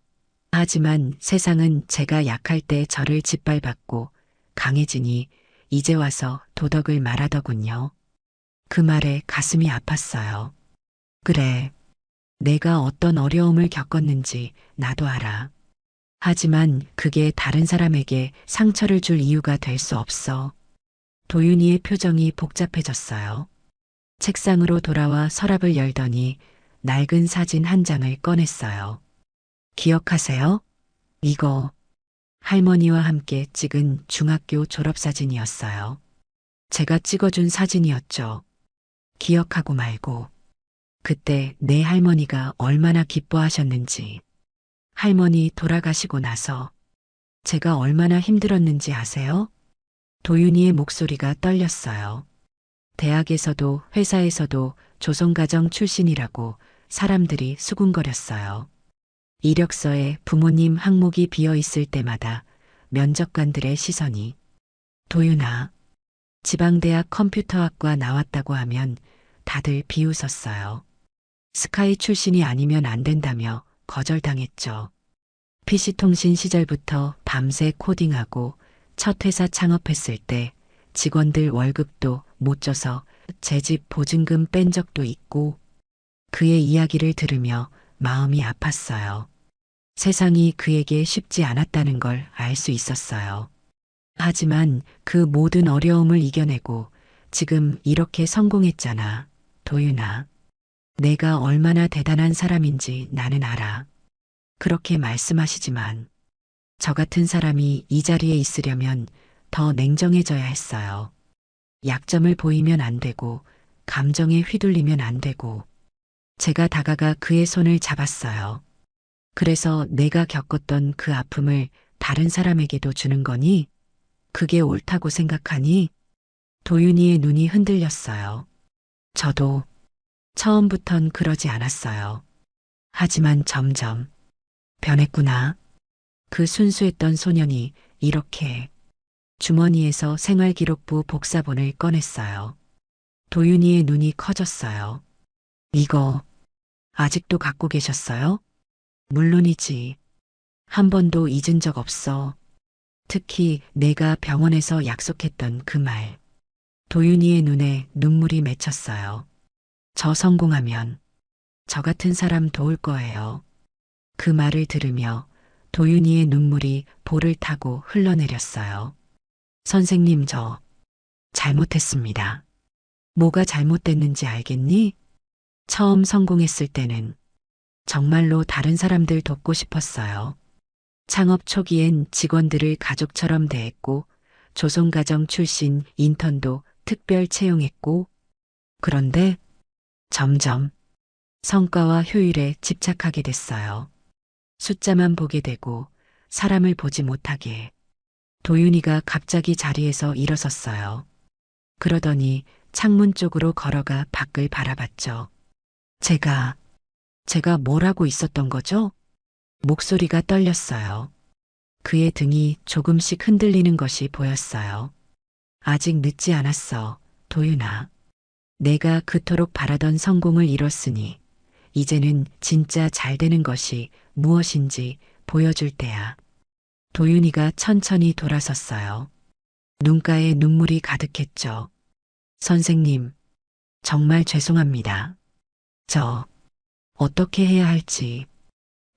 하지만 세상은 제가 약할 때 저를 짓밟았고 강해지니 이제 와서 도덕을 말하더군요. 그 말에 가슴이 아팠어요. 그래, 내가 어떤 어려움을 겪었는지 나도 알아. 하지만 그게 다른 사람에게 상처를 줄 이유가 될 수 없어. 도윤이의 표정이 복잡해졌어요. 책상으로 돌아와 서랍을 열더니 낡은 사진 한 장을 꺼냈어요. 기억하세요? 이거 할머니와 함께 찍은 중학교 졸업사진이었어요. 제가 찍어준 사진이었죠. 기억하고 말고. 그때 내 할머니가 얼마나 기뻐하셨는지. 할머니 돌아가시고 나서 제가 얼마나 힘들었는지 아세요? 도윤이의 목소리가 떨렸어요. 대학에서도 회사에서도 조선가정 출신이라고 사람들이 수군거렸어요. 이력서에 부모님 항목이 비어 있을 때마다 면접관들의 시선이 도윤아, 지방대학 컴퓨터학과 나왔다고 하면 다들 비웃었어요. 스카이 출신이 아니면 안 된다며 거절당했죠. PC통신 시절부터 밤새 코딩하고 첫 회사 창업했을 때 직원들 월급도 못 줘서 제 집 보증금 뺀 적도 있고 그의 이야기를 들으며 마음이 아팠어요. 세상이 그에게 쉽지 않았다는 걸 알 수 있었어요. 하지만 그 모든 어려움을 이겨내고 지금 이렇게 성공했잖아, 도윤아. 내가 얼마나 대단한 사람인지 나는 알아. 그렇게 말씀하시지만 저 같은 사람이 이 자리에 있으려면 더 냉정해져야 했어요. 약점을 보이면 안 되고 감정에 휘둘리면 안 되고 제가 다가가 그의 손을 잡았어요. 그래서 내가 겪었던 그 아픔을 다른 사람에게도 주는 거니? 그게 옳다고 생각하니? 도윤이의 눈이 흔들렸어요. 저도 처음부턴 그러지 않았어요. 하지만 점점 변했구나. 그 순수했던 소년이 이렇게 주머니에서 생활기록부 복사본을 꺼냈어요. 도윤이의 눈이 커졌어요. 이거 아직도 갖고 계셨어요? 물론이지. 한 번도 잊은 적 없어. 특히 내가 병원에서 약속했던 그 말. 도윤이의 눈에 눈물이 맺혔어요. 저 성공하면 저 같은 사람 도울 거예요. 그 말을 들으며 도윤이의 눈물이 볼을 타고 흘러내렸어요. 선생님, 저 잘못했습니다. 뭐가 잘못됐는지 알겠니? 처음 성공했을 때는 정말로 다른 사람들 돕고 싶었어요. 창업 초기엔 직원들을 가족처럼 대했고 조선가정 출신 인턴도 특별 채용했고 그런데 점점 성과와 효율에 집착하게 됐어요. 숫자만 보게 되고 사람을 보지 못하게. 도윤이가 갑자기 자리에서 일어섰어요. 그러더니 창문 쪽으로 걸어가 밖을 바라봤죠. 제가 뭘 하고 있었던 거죠? 목소리가 떨렸어요. 그의 등이 조금씩 흔들리는 것이 보였어요. 아직 늦지 않았어, 도윤아. 내가 그토록 바라던 성공을 이뤘으니 이제는 진짜 잘 되는 것이 무엇인지 보여줄 때야. 도윤이가 천천히 돌아섰어요. 눈가에 눈물이 가득했죠. 선생님, 정말 죄송합니다. 저 어떻게 해야 할지.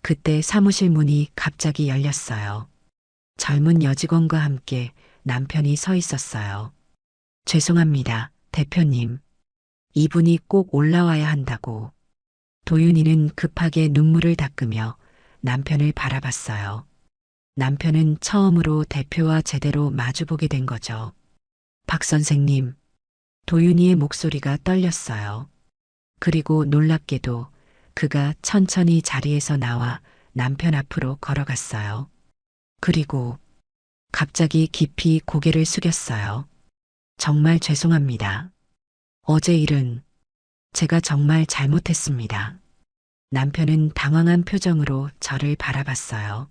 그때 사무실 문이 갑자기 열렸어요. 젊은 여직원과 함께 남편이 서 있었어요. 죄송합니다, 대표님. 이분이 꼭 올라와야 한다고. 도윤이는 급하게 눈물을 닦으며 남편을 바라봤어요. 남편은 처음으로 대표와 제대로 마주보게 된 거죠. 박 선생님, 도윤이의 목소리가 떨렸어요. 그리고 놀랍게도 그가 천천히 자리에서 나와 남편 앞으로 걸어갔어요. 그리고 갑자기 깊이 고개를 숙였어요. 정말 죄송합니다. 어제 일은 제가 정말 잘못했습니다. 남편은 당황한 표정으로 저를 바라봤어요.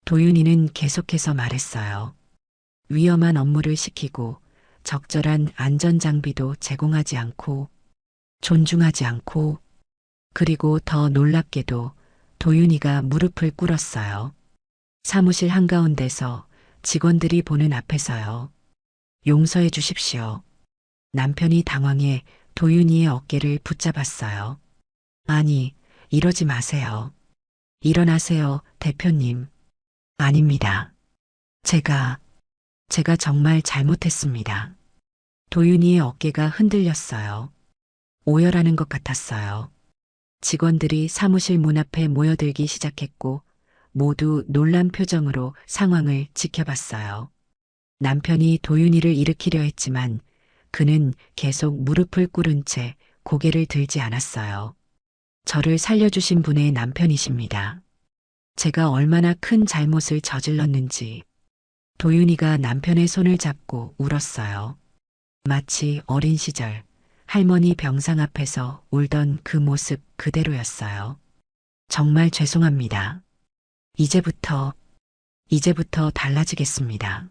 도윤이는 계속해서 말했어요. 위험한 업무를 시키고 적절한 안전장비도 제공하지 않고 존중하지 않고, 그리고 더 놀랍게도 도윤이가 무릎을 꿇었어요. 사무실 한가운데서 직원들이 보는 앞에서요. 용서해 주십시오. 남편이 당황해 도윤이의 어깨를 붙잡았어요. 아니, 이러지 마세요. 일어나세요, 대표님. 아닙니다. 제가 정말 잘못했습니다. 도윤이의 어깨가 흔들렸어요. 오열하는 것 같았어요. 직원들이 사무실 문 앞에 모여들기 시작했고 모두 놀란 표정으로 상황을 지켜봤어요. 남편이 도윤이를 일으키려 했지만 그는 계속 무릎을 꿇은 채 고개를 들지 않았어요. 저를 살려주신 분의 남편이십니다. 제가 얼마나 큰 잘못을 저질렀는지. 도윤이가 남편의 손을 잡고 울었어요. 마치 어린 시절 할머니 병상 앞에서 울던 그 모습 그대로였어요. 정말 죄송합니다. 이제부터 달라지겠습니다.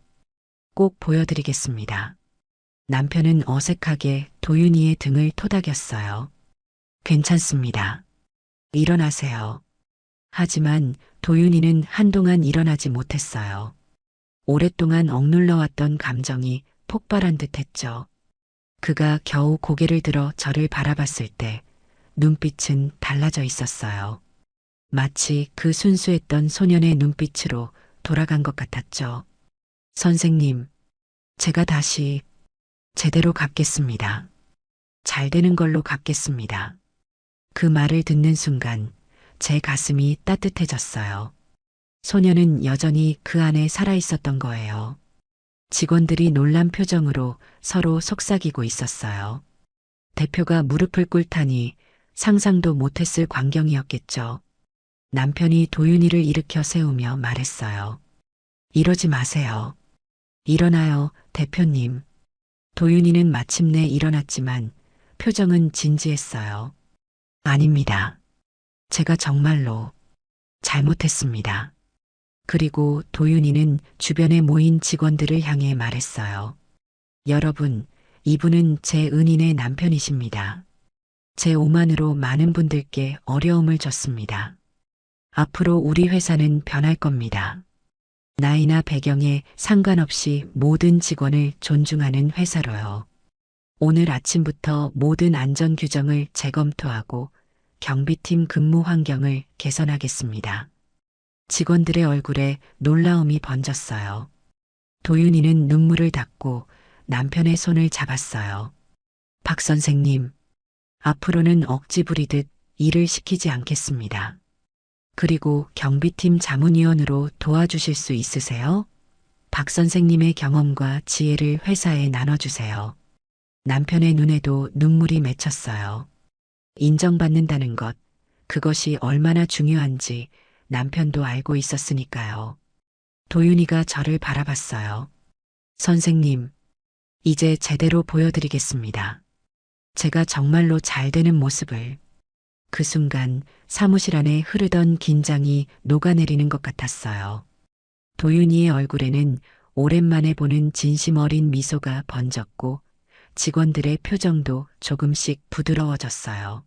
꼭 보여드리겠습니다. 남편은 어색하게 도윤이의 등을 토닥였어요. 괜찮습니다. 일어나세요. 하지만 도윤이는 한동안 일어나지 못했어요. 오랫동안 억눌러왔던 감정이 폭발한 듯 했죠. 그가 겨우 고개를 들어 저를 바라봤을 때 눈빛은 달라져 있었어요. 마치 그 순수했던 소년의 눈빛으로 돌아간 것 같았죠. 선생님, 제가 다시 제대로 갚겠습니다. 잘 되는 걸로 갚겠습니다. 그 말을 듣는 순간 제 가슴이 따뜻해졌어요. 소년은 여전히 그 안에 살아있었던 거예요. 직원들이 놀란 표정으로 서로 속삭이고 있었어요. 대표가 무릎을 꿇다니 상상도 못했을 광경이었겠죠. 남편이 도윤이를 일으켜 세우며 말했어요. 이러지 마세요. 일어나요, 대표님. 도윤이는 마침내 일어났지만 표정은 진지했어요. 아닙니다. 제가 정말로 잘못했습니다. 그리고 도윤이는 주변에 모인 직원들을 향해 말했어요. 여러분, 이분은 제 은인의 남편이십니다. 제 오만으로 많은 분들께 어려움을 줬습니다. 앞으로 우리 회사는 변할 겁니다. 나이나 배경에 상관없이 모든 직원을 존중하는 회사로요. 오늘 아침부터 모든 안전 규정을 재검토하고 경비팀 근무 환경을 개선하겠습니다. 직원들의 얼굴에 놀라움이 번졌어요. 도윤이는 눈물을 닦고 남편의 손을 잡았어요. 박 선생님, 앞으로는 억지 부리듯 일을 시키지 않겠습니다. 그리고 경비팀 자문위원으로 도와주실 수 있으세요? 박 선생님의 경험과 지혜를 회사에 나눠주세요. 남편의 눈에도 눈물이 맺혔어요. 인정받는다는 것, 그것이 얼마나 중요한지 남편도 알고 있었으니까요. 도윤이가 저를 바라봤어요. 선생님, 이제 제대로 보여드리겠습니다. 제가 정말로 잘 되는 모습을. 그 순간 사무실 안에 흐르던 긴장이 녹아내리는 것 같았어요. 도윤이의 얼굴에는 오랜만에 보는 진심 어린 미소가 번졌고 직원들의 표정도 조금씩 부드러워졌어요.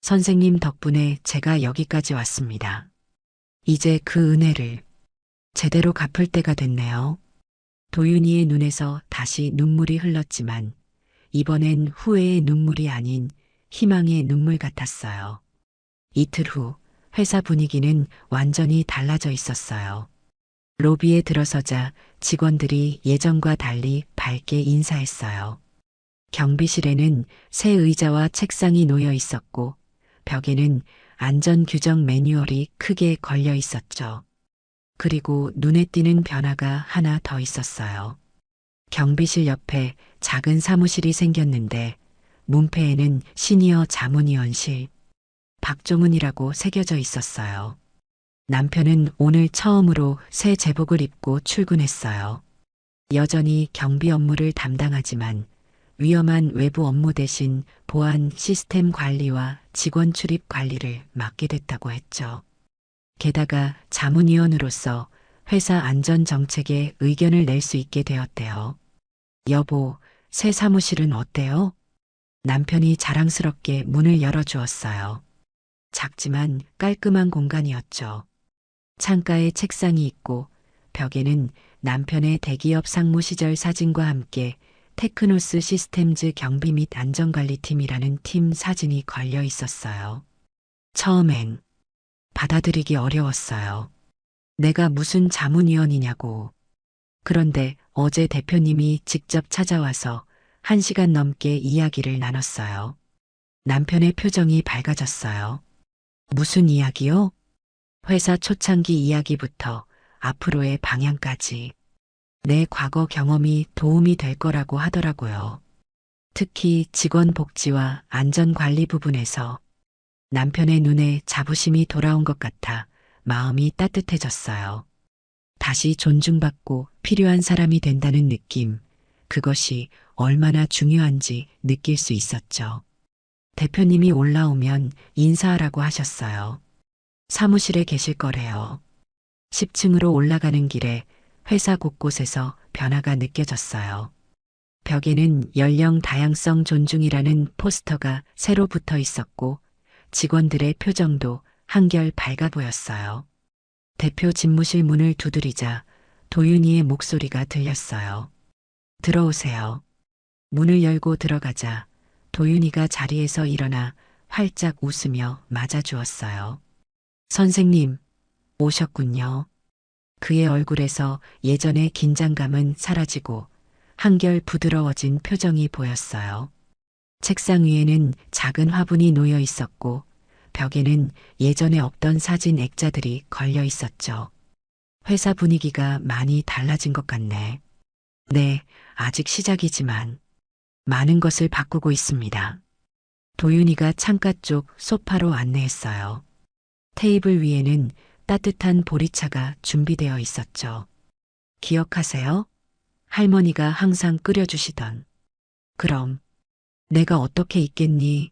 선생님 덕분에 제가 여기까지 왔습니다. 이제 그 은혜를 제대로 갚을 때가 됐네요. 도윤이의 눈에서 다시 눈물이 흘렀지만 이번엔 후회의 눈물이 아닌 희망의 눈물 같았어요. 이틀 후 회사 분위기는 완전히 달라져 있었어요. 로비에 들어서자 직원들이 예전과 달리 밝게 인사했어요. 경비실에는 새 의자와 책상이 놓여 있었고 벽에는 안전규정 매뉴얼이 크게 걸려 있었죠. 그리고 눈에 띄는 변화가 하나 더 있었어요. 경비실 옆에 작은 사무실이 생겼는데 문패에는 시니어 자문위원실 박종은이라고 새겨져 있었어요. 남편은 오늘 처음으로 새 제복을 입고 출근했어요. 여전히 경비 업무를 담당하지만 위험한 외부 업무 대신 보안 시스템 관리와 직원 출입 관리를 맡게 됐다고 했죠. 게다가 자문위원으로서 회사 안전 정책에 의견을 낼 수 있게 되었대요. 여보, 새 사무실은 어때요? 남편이 자랑스럽게 문을 열어주었어요. 작지만 깔끔한 공간이었죠. 창가에 책상이 있고 벽에는 남편의 대기업 상무 시절 사진과 함께 테크노스 시스템즈 경비 및 안전관리팀이라는 팀 사진이 걸려 있었어요. 처음엔 받아들이기 어려웠어요. 내가 무슨 자문위원이냐고. 그런데 어제 대표님이 직접 찾아와서 1시간 넘게 이야기를 나눴어요. 남편의 표정이 밝아졌어요. 무슨 이야기요? 회사 초창기 이야기부터 앞으로의 방향까지. 내 과거 경험이 도움이 될 거라고 하더라고요. 특히 직원 복지와 안전 관리 부분에서 남편의 눈에 자부심이 돌아온 것 같아 마음이 따뜻해졌어요. 다시 존중받고 필요한 사람이 된다는 느낌, 그것이 얼마나 중요한지 느낄 수 있었죠. 대표님이 올라오면 인사하라고 하셨어요. 사무실에 계실 거래요. 10층으로 올라가는 길에 회사 곳곳에서 변화가 느껴졌어요. 벽에는 연령 다양성 존중이라는 포스터가 새로 붙어 있었고 직원들의 표정도 한결 밝아 보였어요. 대표 집무실 문을 두드리자 도윤이의 목소리가 들렸어요. 들어오세요. 문을 열고 들어가자 도윤이가 자리에서 일어나 활짝 웃으며 맞아주었어요. 선생님, 오셨군요. 그의 얼굴에서 예전의 긴장감은 사라지고 한결 부드러워진 표정이 보였어요. 책상 위에는 작은 화분이 놓여 있었고 벽에는 예전에 없던 사진 액자들이 걸려 있었죠. 회사 분위기가 많이 달라진 것 같네. 네, 아직 시작이지만 많은 것을 바꾸고 있습니다. 도윤이가 창가 쪽 소파로 안내했어요. 테이블 위에는 따뜻한 보리차가 준비되어 있었죠. 기억하세요? 할머니가 항상 끓여주시던. 그럼 내가 어떻게 있겠니?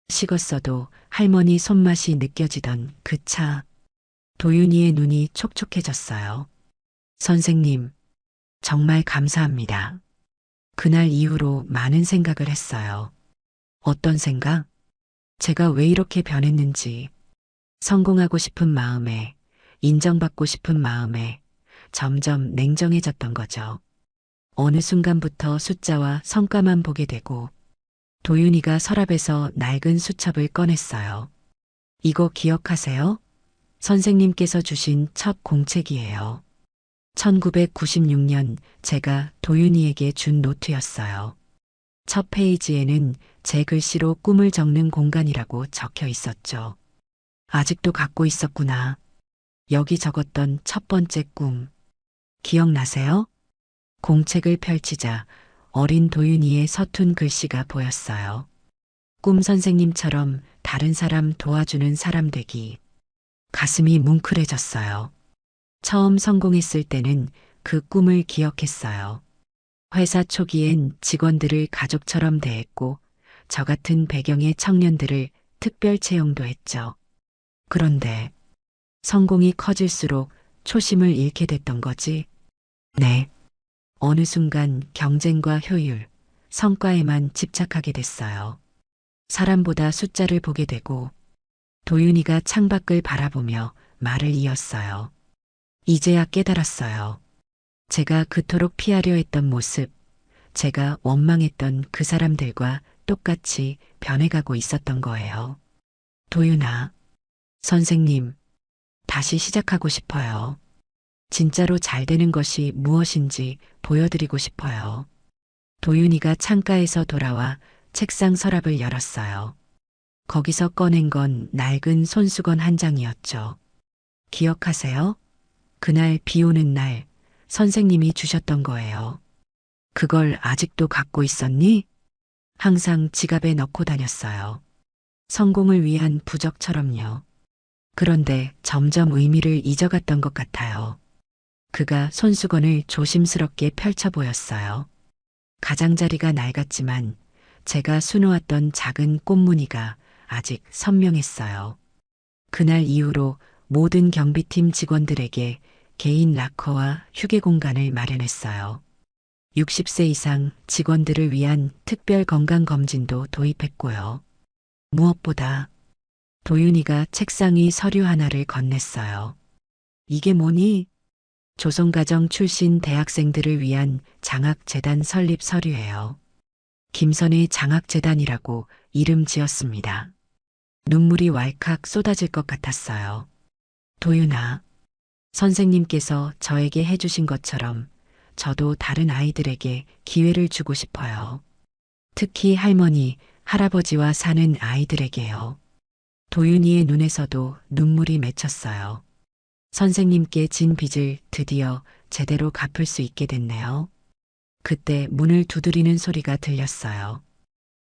식었어도 할머니 손맛이 느껴지던 그 차. 도윤이의 눈이 촉촉해졌어요. 선생님, 정말 감사합니다. 그날 이후로 많은 생각을 했어요. 어떤 생각? 제가 왜 이렇게 변했는지. 성공하고 싶은 마음에, 인정받고 싶은 마음에 점점 냉정해졌던 거죠. 어느 순간부터 숫자와 성과만 보게 되고 도윤이가 서랍에서 낡은 수첩을 꺼냈어요. 이거 기억하세요? 선생님께서 주신 첫 공책이에요. 1996년 제가 도윤이에게 준 노트였어요. 첫 페이지에는 제 글씨로 꿈을 적는 공간이라고 적혀 있었죠. 아직도 갖고 있었구나. 여기 적었던 첫 번째 꿈. 기억나세요? 공책을 펼치자 어린 도윤이의 서툰 글씨가 보였어요. 꿈 선생님처럼 다른 사람 도와주는 사람 되기. 가슴이 뭉클해졌어요. 처음 성공했을 때는 그 꿈을 기억했어요. 회사 초기엔 직원들을 가족처럼 대했고 저 같은 배경의 청년들을 특별 채용도 했죠. 그런데 성공이 커질수록 초심을 잃게 됐던 거지. 네. 어느 순간 경쟁과 효율, 성과에만 집착하게 됐어요. 사람보다 숫자를 보게 되고 도윤이가 창밖을 바라보며 말을 이었어요. 이제야 깨달았어요. 제가 그토록 피하려 했던 모습, 제가 원망했던 그 사람들과 똑같이 변해가고 있었던 거예요. 도윤아, 선생님, 다시 시작하고 싶어요. 진짜로 잘 되는 것이 무엇인지 보여드리고 싶어요. 도윤이가 창가에서 돌아와 책상 서랍을 열었어요. 거기서 꺼낸 건 낡은 손수건 한 장이었죠. 기억하세요? 그날 비 오는 날 선생님이 주셨던 거예요. 그걸 아직도 갖고 있었니? 항상 지갑에 넣고 다녔어요. 성공을 위한 부적처럼요. 그런데 점점 의미를 잊어갔던 것 같아요. 그가 손수건을 조심스럽게 펼쳐 보였어요. 가장자리가 낡았지만 제가 수놓았던 작은 꽃무늬가 아직 선명했어요. 그날 이후로 모든 경비팀 직원들에게 개인 락커와 휴게 공간을 마련했어요. 60세 이상 직원들을 위한 특별 건강검진도 도입했고요. 무엇보다 도윤이가 책상 위 서류 하나를 건넸어요. 이게 뭐니? 조선가정 출신 대학생들을 위한 장학재단 설립 서류예요. 김선의 장학재단이라고 이름 지었습니다. 눈물이 왈칵 쏟아질 것 같았어요. 도윤아, 선생님께서 저에게 해주신 것처럼 저도 다른 아이들에게 기회를 주고 싶어요. 특히 할머니, 할아버지와 사는 아이들에게요. 도윤이의 눈에서도 눈물이 맺혔어요. 선생님께 진 빚을 드디어 제대로 갚을 수 있게 됐네요. 그때 문을 두드리는 소리가 들렸어요.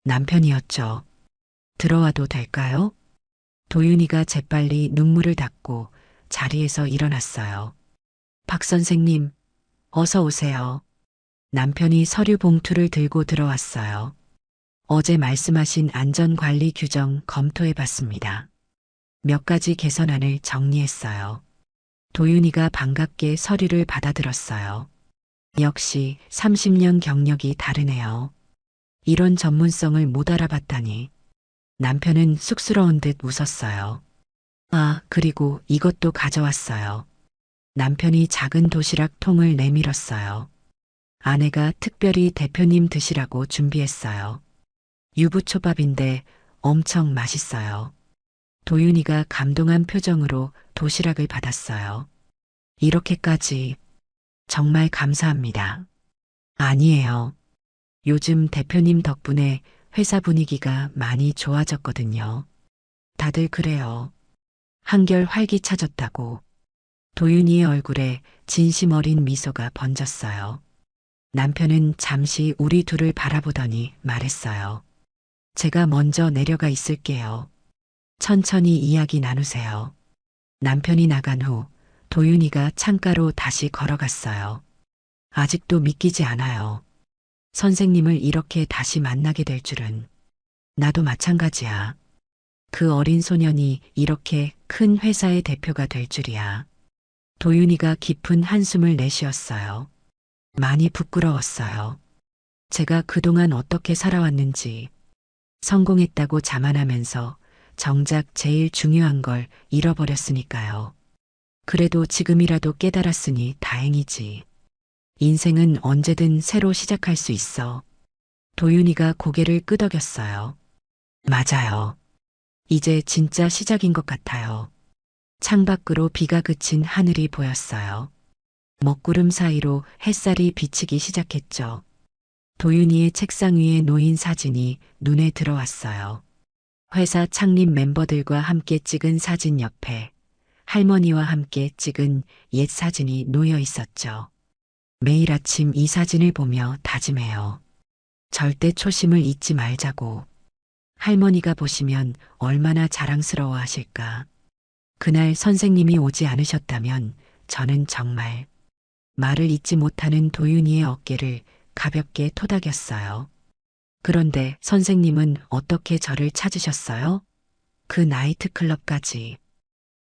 남편이었죠. 들어와도 될까요? 도윤이가 재빨리 눈물을 닦고 자리에서 일어났어요. 박 선생님, 어서 오세요. 남편이 서류 봉투를 들고 들어왔어요. 어제 말씀하신 안전관리 규정 검토해 봤습니다. 몇 가지 개선안을 정리했어요. 도윤이가 반갑게 서류를 받아들었어요. 역시 30년 경력이 다르네요. 이런 전문성을 못 알아봤다니. 남편은 쑥스러운 듯 웃었어요. 아, 그리고 이것도 가져왔어요. 남편이 작은 도시락 통을 내밀었어요. 아내가 특별히 대표님 드시라고 준비했어요. 유부초밥인데 엄청 맛있어요. 도윤이가 감동한 표정으로 도시락을 받았어요. 이렇게까지 정말 감사합니다. 아니에요. 요즘 대표님 덕분에 회사 분위기가 많이 좋아졌거든요. 다들 그래요. 한결 활기차졌다고. 도윤이의 얼굴에 진심 어린 미소가 번졌어요. 남편은 잠시 우리 둘을 바라보더니 말했어요. 제가 먼저 내려가 있을게요. 천천히 이야기 나누세요. 남편이 나간 후 도윤이가 창가로 다시 걸어갔어요. 아직도 믿기지 않아요. 선생님을 이렇게 다시 만나게 될 줄은. 나도 마찬가지야. 그 어린 소년이 이렇게 큰 회사의 대표가 될 줄이야. 도윤이가 깊은 한숨을 내쉬었어요. 많이 부끄러웠어요. 제가 그동안 어떻게 살아왔는지, 성공했다고 자만하면서 정작 제일 중요한 걸 잃어버렸으니까요. 그래도 지금이라도 깨달았으니 다행이지. 인생은 언제든 새로 시작할 수 있어. 도윤이가 고개를 끄덕였어요. 맞아요. 이제 진짜 시작인 것 같아요. 창밖으로 비가 그친 하늘이 보였어요. 먹구름 사이로 햇살이 비치기 시작했죠. 도윤이의 책상 위에 놓인 사진이 눈에 들어왔어요. 회사 창립 멤버들과 함께 찍은 사진 옆에 할머니와 함께 찍은 옛 사진이 놓여 있었죠. 매일 아침 이 사진을 보며 다짐해요. 절대 초심을 잊지 말자고. 할머니가 보시면 얼마나 자랑스러워 하실까. 그날 선생님이 오지 않으셨다면 저는 정말 말을 잇지 못하는 도윤이의 어깨를 가볍게 토닥였어요. 그런데 선생님은 어떻게 저를 찾으셨어요? 그 나이트클럽까지.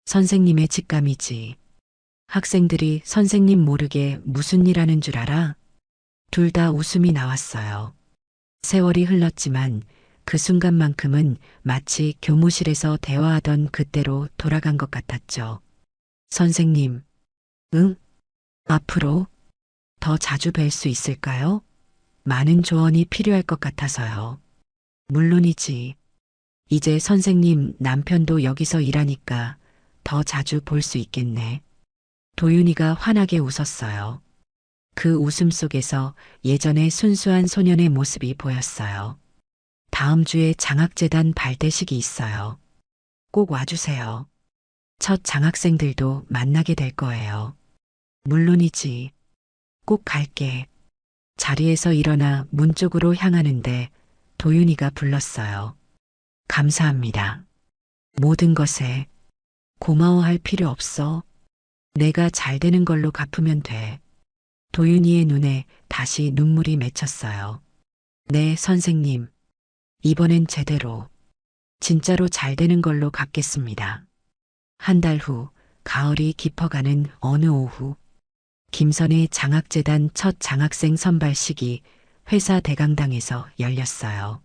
선생님의 직감이지. 학생들이 선생님 모르게 무슨 일 하는 줄 알아? 둘 다 웃음이 나왔어요. 세월이 흘렀지만 그 순간만큼은 마치 교무실에서 대화하던 그때로 돌아간 것 같았죠. 선생님, 응? 앞으로 더 자주 뵐 수 있을까요? 많은 조언이 필요할 것 같아서요. 물론이지. 이제 선생님 남편도 여기서 일하니까 더 자주 볼 수 있겠네. 도윤이가 환하게 웃었어요. 그 웃음 속에서 예전의 순수한 소년의 모습이 보였어요. 다음 주에 장학재단 발대식이 있어요. 꼭 와주세요. 첫 장학생들도 만나게 될 거예요. 물론이지. 꼭 갈게. 자리에서 일어나 문 쪽으로 향하는데 도윤이가 불렀어요. 감사합니다. 모든 것에 고마워할 필요 없어. 내가 잘 되는 걸로 갚으면 돼. 도윤이의 눈에 다시 눈물이 맺혔어요. 네, 선생님. 이번엔 제대로, 진짜로 잘 되는 걸로 갚겠습니다. 한 달 후, 가을이 깊어가는 어느 오후, 김선의 장학재단 첫 장학생 선발식이 회사 대강당에서 열렸어요.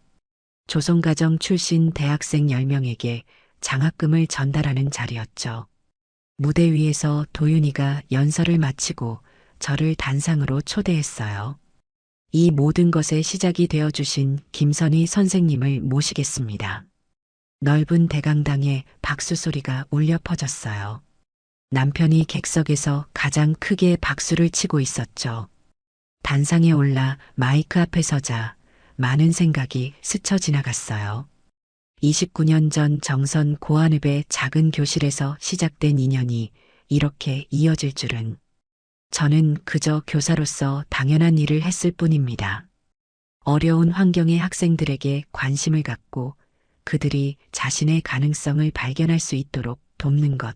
조선가정 출신 대학생 10명에게 장학금을 전달하는 자리였죠. 무대 위에서 도윤이가 연설을 마치고 저를 단상으로 초대했어요. 이 모든 것의 시작이 되어주신 김선희 선생님을 모시겠습니다. 넓은 대강당에 박수 소리가 울려 퍼졌어요. 남편이 객석에서 가장 크게 박수를 치고 있었죠. 단상에 올라 마이크 앞에 서자 많은 생각이 스쳐 지나갔어요. 29년 전 정선 고한읍의 작은 교실에서 시작된 인연이 이렇게 이어질 줄은. 저는 그저 교사로서 당연한 일을 했을 뿐입니다. 어려운 환경의 학생들에게 관심을 갖고 그들이 자신의 가능성을 발견할 수 있도록 돕는 것.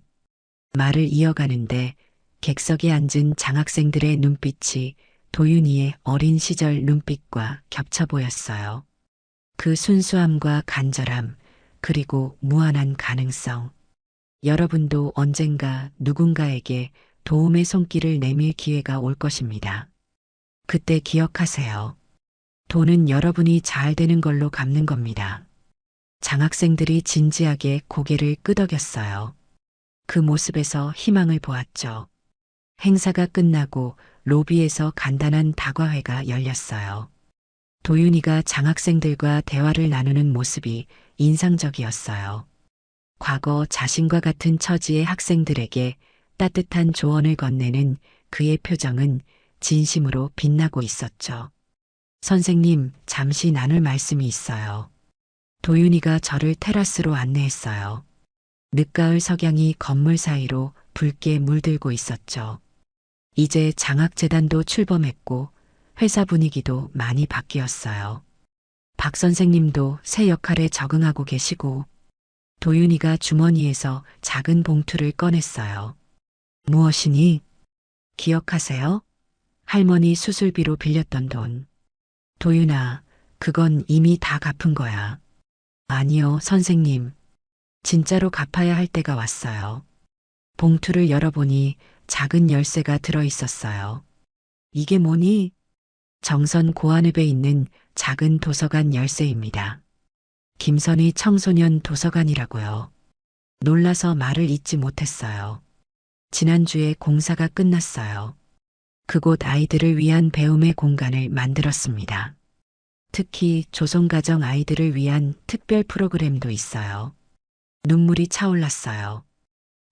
말을 이어가는데 객석에 앉은 장학생들의 눈빛이 도윤이의 어린 시절 눈빛과 겹쳐 보였어요. 그 순수함과 간절함, 그리고 무한한 가능성. 여러분도 언젠가 누군가에게 도움의 손길을 내밀 기회가 올 것입니다. 그때 기억하세요. 돈은 여러분이 잘 되는 걸로 갚는 겁니다. 장학생들이 진지하게 고개를 끄덕였어요. 그 모습에서 희망을 보았죠. 행사가 끝나고 로비에서 간단한 다과회가 열렸어요. 도윤이가 장학생들과 대화를 나누는 모습이 인상적이었어요. 과거 자신과 같은 처지의 학생들에게 따뜻한 조언을 건네는 그의 표정은 진심으로 빛나고 있었죠. 선생님, 잠시 나눌 말씀이 있어요. 도윤이가 저를 테라스로 안내했어요. 늦가을 석양이 건물 사이로 붉게 물들고 있었죠. 이제 장학재단도 출범했고 회사 분위기도 많이 바뀌었어요. 박 선생님도 새 역할에 적응하고 계시고 도윤이가 주머니에서 작은 봉투를 꺼냈어요. 무엇이니? 기억하세요? 할머니 수술비로 빌렸던 돈. 도윤아, 그건 이미 다 갚은 거야. 아니요, 선생님. 진짜로 갚아야 할 때가 왔어요. 봉투를 열어보니 작은 열쇠가 들어 있었어요. 이게 뭐니? 정선 고한읍에 있는 작은 도서관 열쇠입니다. 김선희 청소년 도서관이라고요. 놀라서 말을 잇지 못했어요. 지난주에 공사가 끝났어요. 그곳 아이들을 위한 배움의 공간을 만들었습니다. 특히 조선가정 아이들을 위한 특별 프로그램도 있어요. 눈물이 차올랐어요.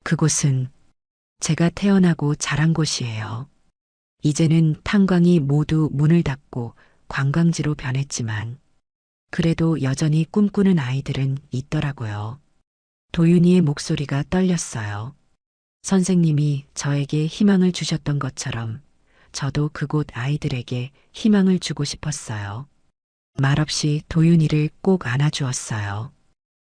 그곳은 제가 태어나고 자란 곳이에요. 이제는 탄광이 모두 문을 닫고 관광지로 변했지만 그래도 여전히 꿈꾸는 아이들은 있더라고요. 도윤이의 목소리가 떨렸어요. 선생님이 저에게 희망을 주셨던 것처럼 저도 그곳 아이들에게 희망을 주고 싶었어요. 말없이 도윤이를 꼭 안아주었어요.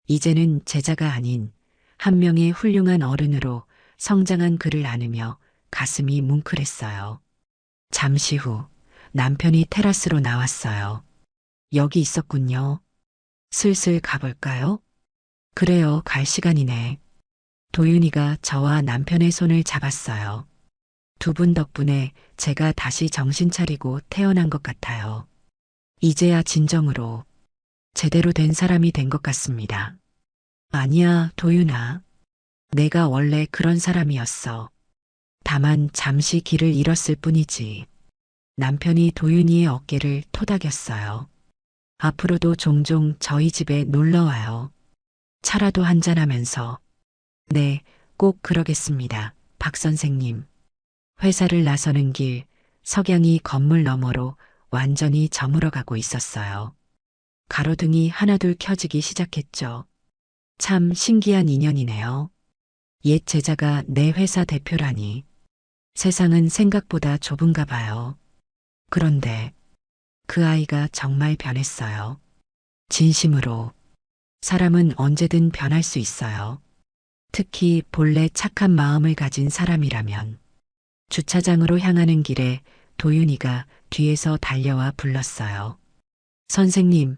이제는 제자가 아닌 한 명의 훌륭한 어른으로 성장한 그를 안으며 가슴이 뭉클했어요. 잠시 후 남편이 테라스로 나왔어요. 여기 있었군요. 슬슬 가볼까요? 그래요, 갈 시간이네. 도윤이가 저와 남편의 손을 잡았어요. 두 분 덕분에 제가 다시 정신 차리고 태어난 것 같아요. 이제야 진정으로 제대로 된 사람이 된 것 같습니다. 아니야, 도윤아. 내가 원래 그런 사람이었어. 다만 잠시 길을 잃었을 뿐이지. 남편이 도윤이의 어깨를 토닥였어요. 앞으로도 종종 저희 집에 놀러 와요. 차라도 한잔하면서. 네, 꼭 그러겠습니다, 박 선생님. 회사를 나서는 길, 석양이 건물 너머로 완전히 저물어가고 있었어요. 가로등이 하나둘 켜지기 시작했죠. 참 신기한 인연이네요. 옛 제자가 내 회사 대표라니. 세상은 생각보다 좁은가 봐요. 그런데 그 아이가 정말 변했어요. 진심으로. 사람은 언제든 변할 수 있어요. 특히 본래 착한 마음을 가진 사람이라면. 주차장으로 향하는 길에 도윤이가 뒤에서 달려와 불렀어요. 선생님,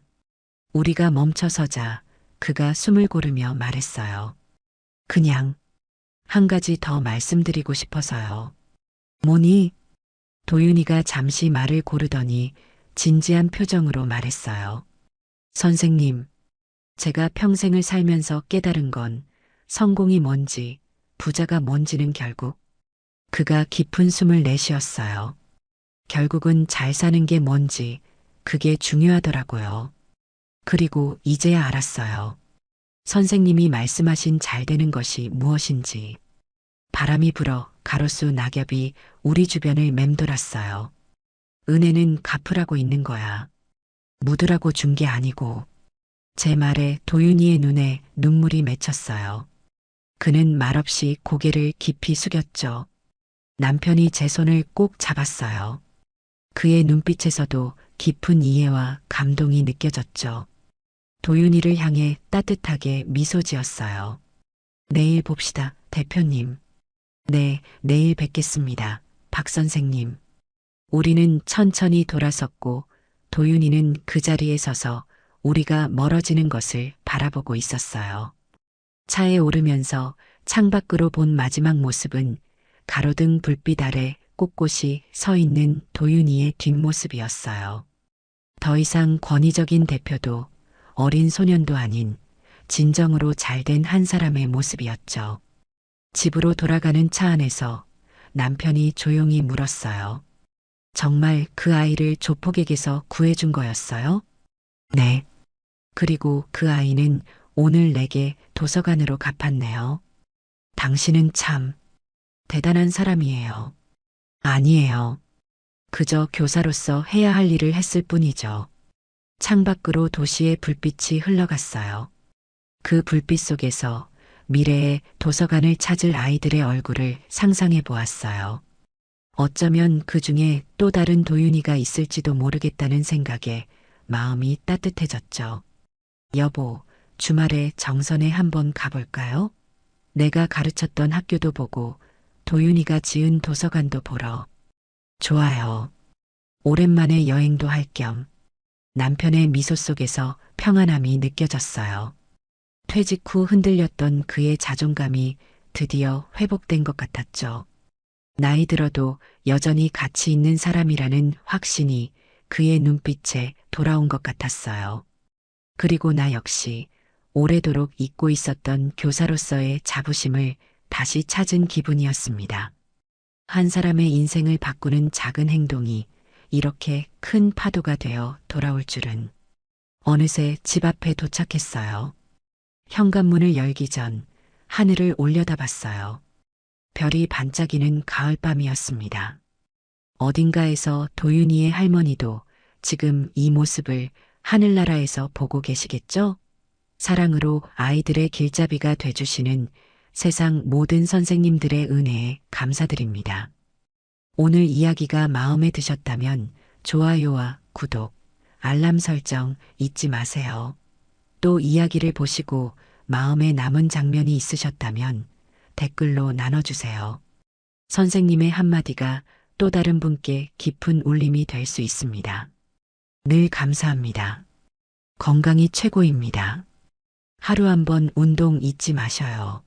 우리가 멈춰서자. 그가 숨을 고르며 말했어요. 그냥 한 가지 더 말씀드리고 싶어서요. 뭐니? 도윤이가 잠시 말을 고르더니 진지한 표정으로 말했어요. 선생님, 제가 평생을 살면서 깨달은 건 성공이 뭔지, 부자가 뭔지는 결국 그가 깊은 숨을 내쉬었어요. 결국은 잘 사는 게 뭔지 그게 중요하더라고요. 그리고 이제야 알았어요. 선생님이 말씀하신 잘 되는 것이 무엇인지. 바람이 불어 가로수 낙엽이 우리 주변을 맴돌았어요. 은혜는 갚으라고 있는 거야. 묻으라고 준 게 아니고. 제 말에 도윤이의 눈에 눈물이 맺혔어요. 그는 말없이 고개를 깊이 숙였죠. 남편이 제 손을 꼭 잡았어요. 그의 눈빛에서도 깊은 이해와 감동이 느껴졌죠. 도윤이를 향해 따뜻하게 미소 지었어요. 내일 봅시다, 대표님. 네, 내일 뵙겠습니다, 박 선생님. 우리는 천천히 돌아섰고 도윤이는 그 자리에 서서 우리가 멀어지는 것을 바라보고 있었어요. 차에 오르면서 창밖으로 본 마지막 모습은 가로등 불빛 아래 꼿꼿이 서 있는 도윤이의 뒷모습이었어요. 더 이상 권위적인 대표도 어린 소년도 아닌 진정으로 잘된 한 사람의 모습이었죠. 집으로 돌아가는 차 안에서 남편이 조용히 물었어요. 정말 그 아이를 조폭에게서 구해준 거였어요? 네. 그리고 그 아이는 오늘 내게 도서관으로 갚았네요. 당신은 참 대단한 사람이에요. 아니에요. 그저 교사로서 해야 할 일을 했을 뿐이죠. 창밖으로 도시의 불빛이 흘러갔어요. 그 불빛 속에서 미래의 도서관을 찾을 아이들의 얼굴을 상상해 보았어요. 어쩌면 그 중에 또 다른 도윤이가 있을지도 모르겠다는 생각에 마음이 따뜻해졌죠. 여보, 주말에 정선에 한번 가볼까요? 내가 가르쳤던 학교도 보고 도윤이가 지은 도서관도 보러. 좋아요. 오랜만에 여행도 할 겸. 남편의 미소 속에서 평안함이 느껴졌어요. 퇴직 후 흔들렸던 그의 자존감이 드디어 회복된 것 같았죠. 나이 들어도 여전히 가치 있는 사람이라는 확신이 그의 눈빛에 돌아온 것 같았어요. 그리고 나 역시 오래도록 잊고 있었던 교사로서의 자부심을 다시 찾은 기분이었습니다. 한 사람의 인생을 바꾸는 작은 행동이 이렇게 큰 파도가 되어 돌아올 줄은. 어느새 집 앞에 도착했어요. 현관문을 열기 전 하늘을 올려다봤어요. 별이 반짝이는 가을밤이었습니다. 어딘가에서 도윤이의 할머니도 지금 이 모습을 하늘나라에서 보고 계시겠죠? 사랑으로 아이들의 길잡이가 돼주시는 세상 모든 선생님들의 은혜에 감사드립니다. 오늘 이야기가 마음에 드셨다면 좋아요와 구독, 알람 설정 잊지 마세요. 또 이야기를 보시고 마음에 남은 장면이 있으셨다면 댓글로 나눠주세요. 선생님의 한마디가 또 다른 분께 깊은 울림이 될 수 있습니다. 늘 감사합니다. 건강이 최고입니다. 하루 한번 운동 잊지 마셔요.